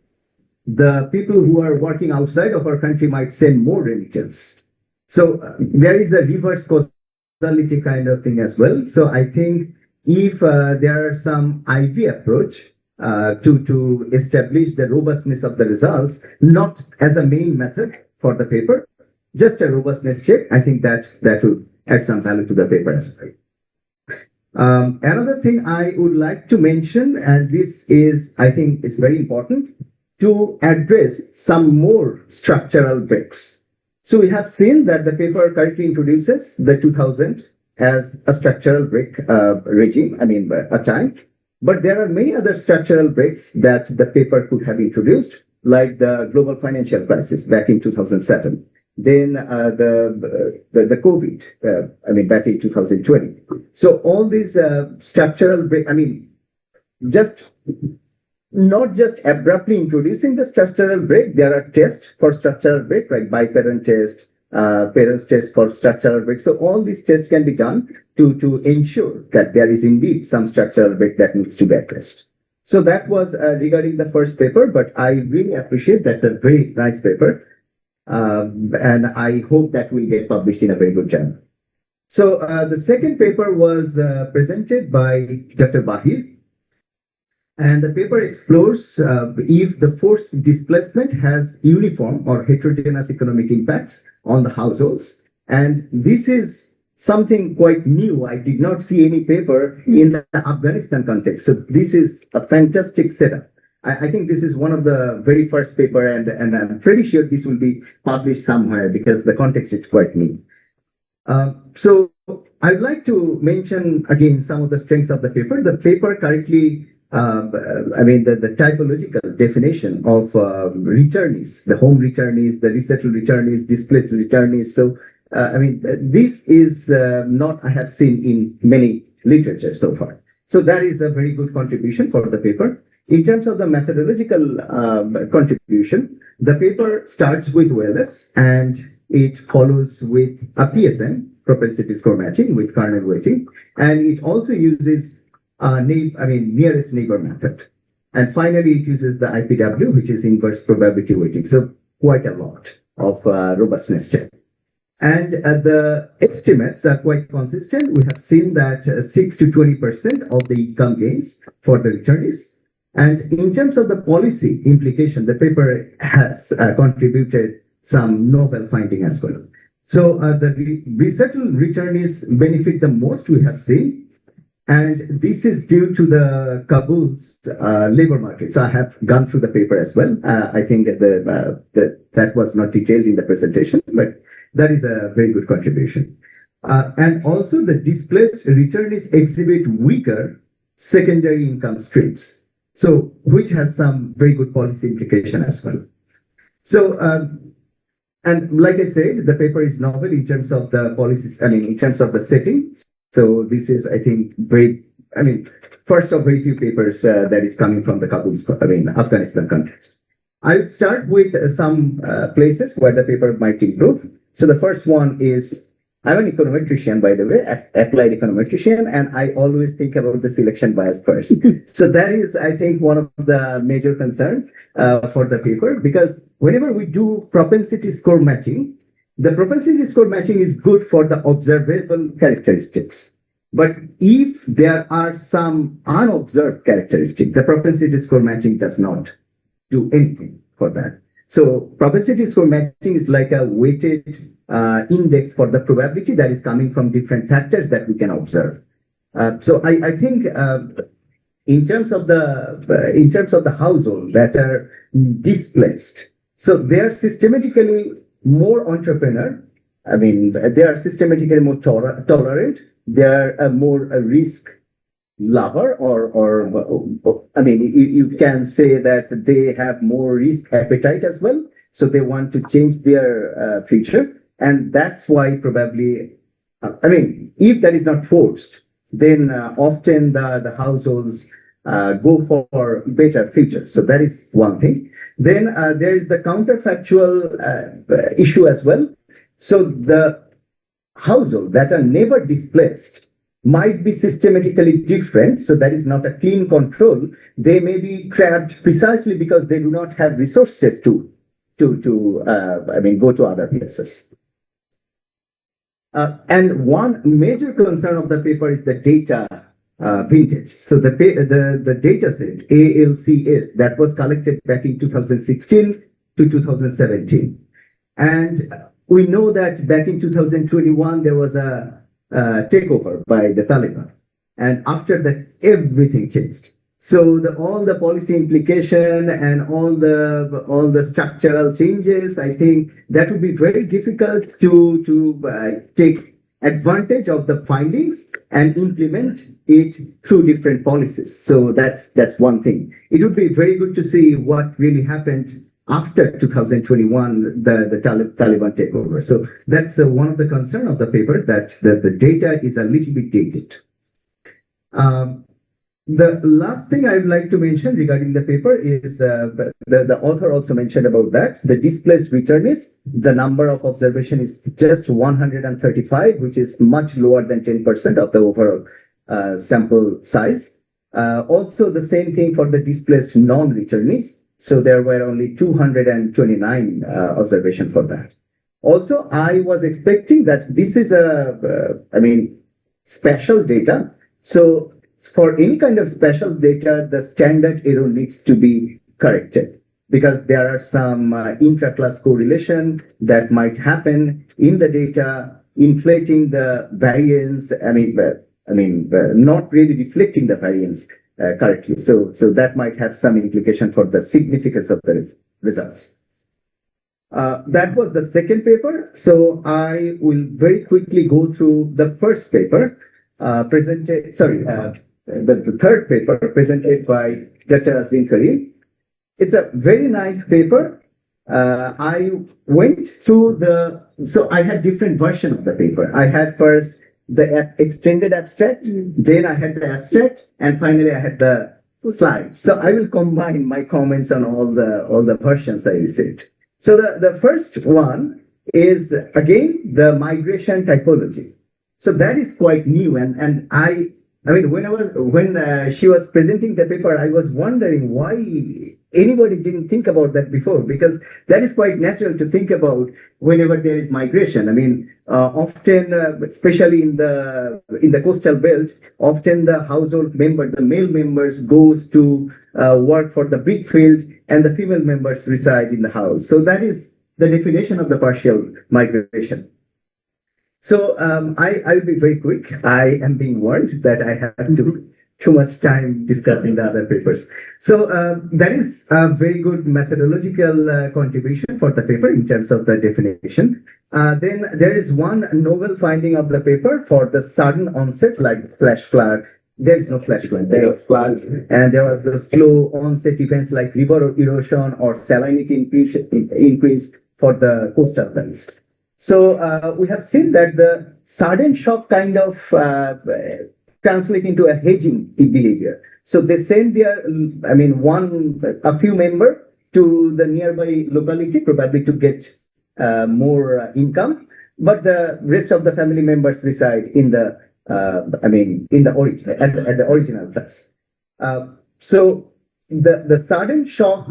the people who are working outside of our country might send more remittance. So there is a reverse causality kind of thing as well. So I think if there are some IV approach to establish the robustness of the results, not as a main method for the paper, just a robustness check, I think that will add some value to the paper as well. Another thing I would like to mention, and this is, I think, is very important, to address some more structural breaks. So we have seen that the paper currently introduces the 2000 as a structural break regime, a time. But there are many other structural breaks that the paper could have introduced, like the global financial crisis back in 2007. Then the COVID, back in 2020. So all these structural break, not just abruptly introducing the structural break. There are tests for structural break, like biparent test, parents test for structural break. So all these tests can be done to ensure that there is indeed some structural break that needs to be addressed. So that was regarding the first paper, but I really appreciate that's a very nice paper. And I hope that will get published in a very good journal. So the second paper was presented by Dr. Bahir. And the paper explores if the forced displacement has uniform or heterogeneous economic impacts on the households. And this is something quite new. I did not see any paper in the Afghanistan context. So this is a fantastic setup. I think this is one of the very first paper, and I'm pretty sure this will be published somewhere because the context is quite new. So I'd like to mention again some of the strengths of the paper. The paper currently the typological definition of returnees, the home returnees, the resettled returnees, displaced returnees. So, this is not I have seen in many literature so far. So that is a very good contribution for the paper. In terms of the methodological contribution, the paper starts with Wallace and it follows with a PSM, propensity score matching with kernel weighting, and it also uses nearest neighbor method. And finally, it uses the IPW, which is inverse probability weighting. So quite a lot of robustness check. And the estimates are quite consistent. We have seen that 6 to 20% of the income gains for the returnees. And in terms of the policy implication, the paper has contributed some novel finding as well. So the resettled returnees benefit the most, we have seen. And this is due to the Kabul's labor market. So I have gone through the paper as well. I think that was not detailed in the presentation, but that is a very good contribution. And also the displaced returnees exhibit weaker secondary income streams, so which has some very good policy implication as well. So, and like I said, the paper is novel in terms of the policies, in terms of the setting. So this is, I think, first of very few papers that is coming from the Kabul's, Afghanistan context. I would start with some places where the paper might improve. So the first one is, I'm an econometrician, by the way, applied econometrician, and I always think about the selection bias first. So that is, I think, one of the major concerns for the paper, because whenever we do propensity score matching, the propensity score matching is good for the observable characteristics. But if there are some unobserved characteristics, the propensity score matching does not do anything for that. So propensity score matching is like a weighted index for the probability that is coming from different factors that we can observe. So I think in terms of the household that are displaced, So they are systematically more entrepreneur. I mean, they are systematically more tolerant. They are a more risk lover, or I mean, you can say that they have more risk appetite as well. So they want to change their future, and that's why probably, I mean, if that is not forced, then often the households go for better futures. So that is one thing. Then there is the counterfactual issue as well. So the household that are never displaced might be systematically different. So that is not a clean control. They may be trapped precisely because they do not have resources to I mean, go to other places. And one major concern of the paper is the data vintage. So the data set, ALCS, that was collected back in 2016 to 2017. And we know that back in 2021, there was a takeover by the Taliban. And after that, everything changed. So all the policy implication and all the structural changes, I think that would be very difficult to take advantage of the findings and implement it through different policies. So that's one thing. It would be very good to see what really happened after 2021, the Taliban takeover. So that's one of the concerns of the paper, that the data is a little bit dated. The last thing I would like to mention regarding the paper is the author also mentioned about that. The displaced returnees, the number of observation is just 135, which is much lower than 10% of the overall sample size. Also, the same thing for the displaced non-returnees. So there were only 229 observation for that. Also, I was expecting that this is I mean, special data. So for any kind of special data, the standard error needs to be corrected, because there are some intra-class correlation that might happen in the data, inflating the variance. I mean, not really reflecting the variance correctly. So that might have some implication for the significance of the results. That was the second paper. So I will very quickly go through the first paper presented. Sorry. The third paper presented by Dr. Azmin Karim. It's a very nice paper. I went through so I had different version of the paper. I had first the extended abstract, then I had the abstract, and finally I had the slides. So I will combine my comments on all the versions I received. So the first one is, again, the migration typology. So that is quite new, and I mean, when she was presenting the paper, I was wondering why anybody didn't think about that before, because that is quite natural to think about whenever there is migration. I mean, often, especially in the coastal belt, often the household member, the male members, goes to work for the big field, and the female members reside in the house. So that is the definition of the partial migration. So I'll be very quick. I am being warned that I have too much time discussing the other papers. So that is a very good methodological contribution for the paper in terms of the definition. Then there is one novel finding of the paper for the sudden onset, like flash flood. There is no flash flood. There was flood, and there are the slow onset events like river erosion or salinity increase for the coastal belts. So we have seen that the sudden shock kind of translate into a hedging behavior. So they send their, I mean, a few member to the nearby locality, probably to get more income, but the rest of the family members reside in the, in the origin, at the original place. So the sudden shock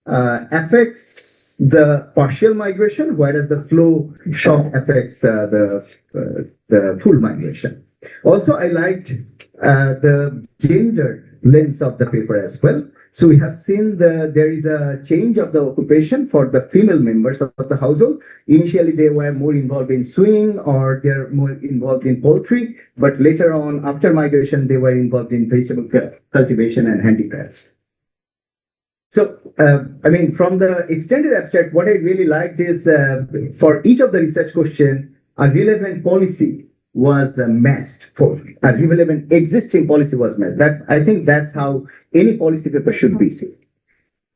affects the partial migration, whereas the slow shock affects the full migration. Also, I liked the gender lens of the paper as well. So we have seen there is a change of the occupation for the female members of the household. Initially, they were more involved in sewing, or they're more involved in poultry, but later on, after migration, they were involved in vegetable cultivation and handicrafts. So, from the extended abstract, what I really liked is for each of the research question, a relevant policy was matched for a relevant existing policy was matched. That I think that's how any policy paper should be.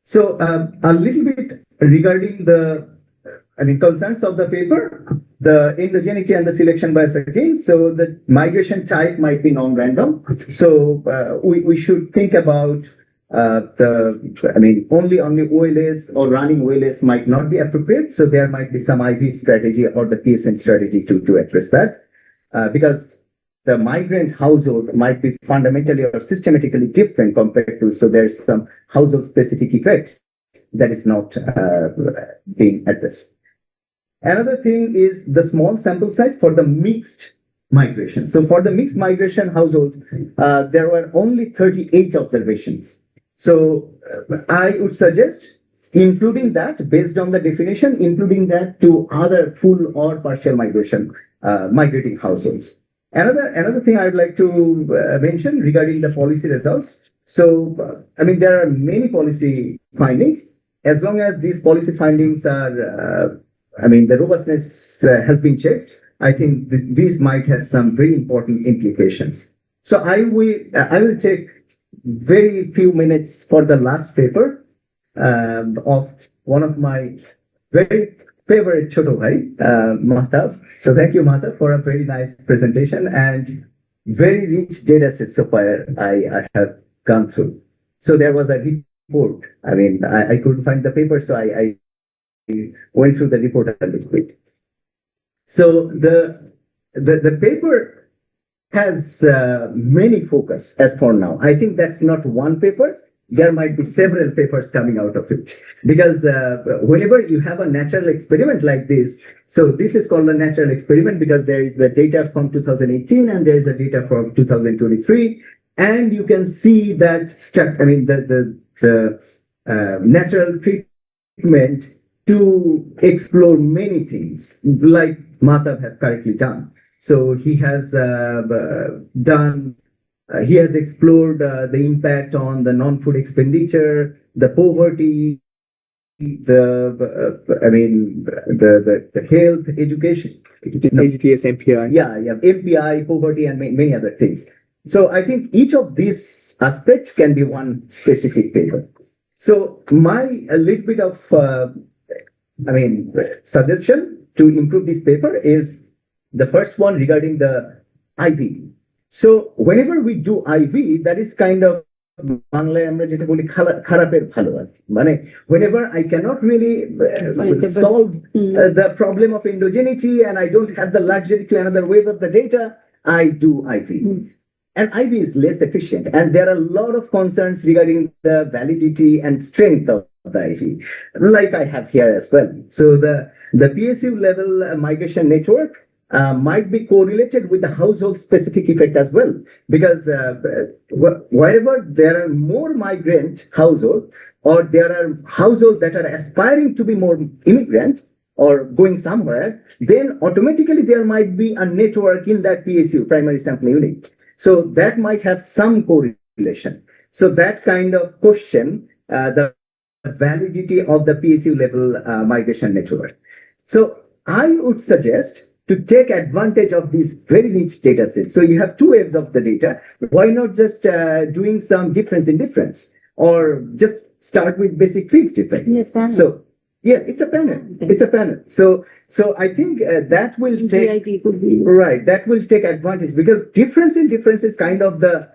So, a little bit regarding the concerns of the paper, the endogeneity and the selection bias again. So the migration type might be non-random. So we should think about only OLS or running OLS might not be appropriate. So there might be some IV strategy or the PSN strategy to address that because the migrant household might be fundamentally or systematically different compared to, so there's some household specific effect that is not being addressed. Another thing is the small sample size for the mixed migration. So for the mixed migration household, there were only 38 observations. So I would suggest including that based on the definition, including that to other full or partial migration, migrating households. Another thing I would like to mention regarding the policy results. So, there are many policy findings. As long as these policy findings are, the robustness has been checked, I think these might have some very important implications. So I will take very few minutes for the last paper of one of my very favorite Choto Bhai, Mahtab. So thank you, Mahtab, for a very nice presentation and very rich data sets so far I have gone through. So there was a report. I couldn't find the paper, so I went through the report a little bit. So the paper has many focus as for now. I think that's not one paper. There might be several papers coming out of it because whenever you have a natural experiment like this, so this is called a natural experiment because there is the data from 2018 and there is the data from 2023, and you can see that the natural treatment to explore many things like Mahtab has correctly done. So he has he has explored the impact on the non-food expenditure, the poverty, the health, education, HDS, MPI. Yeah, MPI, poverty, and many other things. So I think each of these aspects can be one specific paper. So a little bit of suggestion to improve this paper is the first one regarding the IV. So whenever we do IV, that is kind of whenever I cannot really solve the problem of endogeneity and I don't have the luxury to another wave of the data, I do IV. And IV is less efficient. And there are a lot of concerns regarding the validity and strength of the IV, like I have here as well. So the PSU level migration network might be correlated with the household specific effect as well, because wherever there are more migrant households or there are households that are aspiring to be more immigrant or going somewhere, then automatically there might be a network in that PSU, primary sampling unit. So that might have some correlation. So that kind of question, the validity of the PSU level migration network. So I would suggest to take advantage of these very rich data sets. So you have two waves of the data. Why not just doing some difference in difference, or just start with basic fixed effect? Yes, panel. So yeah, it's a panel. Okay. It's a panel. So I think that will take right. That will take advantage because difference in difference is kind of the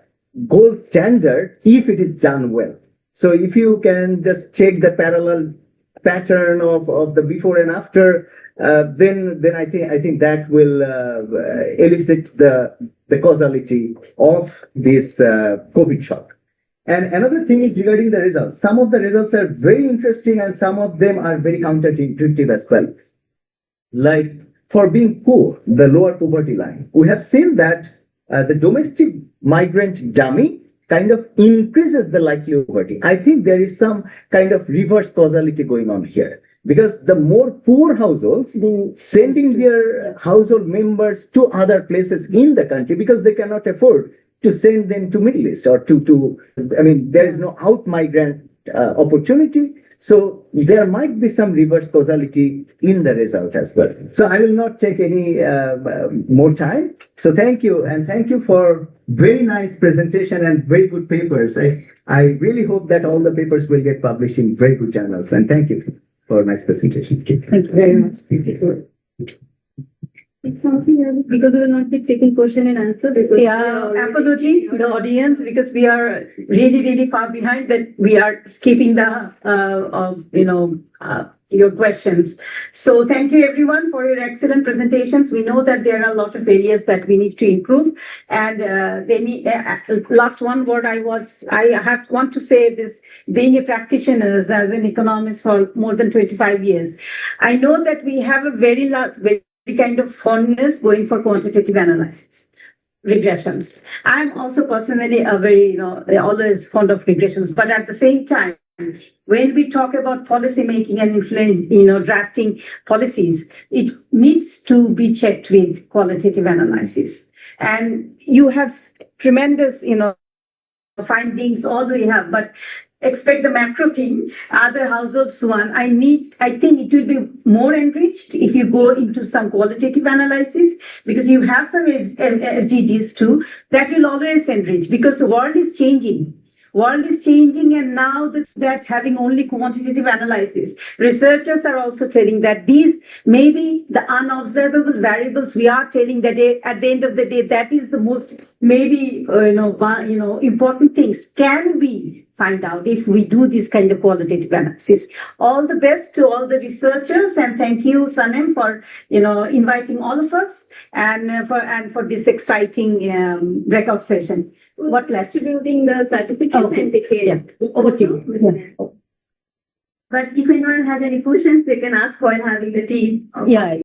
gold standard if it is done well. So if you can just check the parallel pattern of the before and after, then I think that will elicit the causality of this COVID shock. And another thing is regarding the results. Some of the results are very interesting and some of them are very counterintuitive as well. Like for being poor, the lower poverty line, we have seen that the domestic migrant dummy kind of increases the likelihood of poverty. I think there is some kind of reverse causality going on here because the more poor households sending their household members to other places in the country because they cannot afford to send them to Middle East or there is no out migrant opportunity. So there might be some reverse causality in the result as well. So I will not take any more time. So thank you, and thank you for very nice presentation and very good papers. I really hope that all the papers will get published in very good journals. And thank you for a nice presentation. Thank you very much. It's something else, because we will not be taking question and answer because Apology to the audience, because we are really far behind, that we are skipping the your questions. So thank you everyone for your excellent presentations. We know that there are a lot of areas that we need to improve, and last one word I want to say this: being a practitioner as an economist for more than 25 years, I know that we have a very kind of fondness going for quantitative analysis, regressions. I'm also personally a very, always fond of regressions, but at the same time, when we talk about policy making and drafting policies, it needs to be checked with qualitative analysis. And you have tremendous, findings, all we have, but expect the macro thing, other households one. I think it will be more enriched if you go into some qualitative analysis, because you have some FGDs too, that will always enrich, because the world is changing. And now that having only quantitative analysis, researchers are also telling that these maybe the unobservable variables, we are telling that at the end of the day, that is the most maybe important things can be find out if we do this kind of qualitative analysis. All the best to all the researchers, and thank you, Sanem, for inviting all of us, and for this exciting breakout session. What left? Distributing the certificates and tickets. Yeah. Over to you. Yeah. But if anyone has any questions, they can ask while having the tea. Yeah.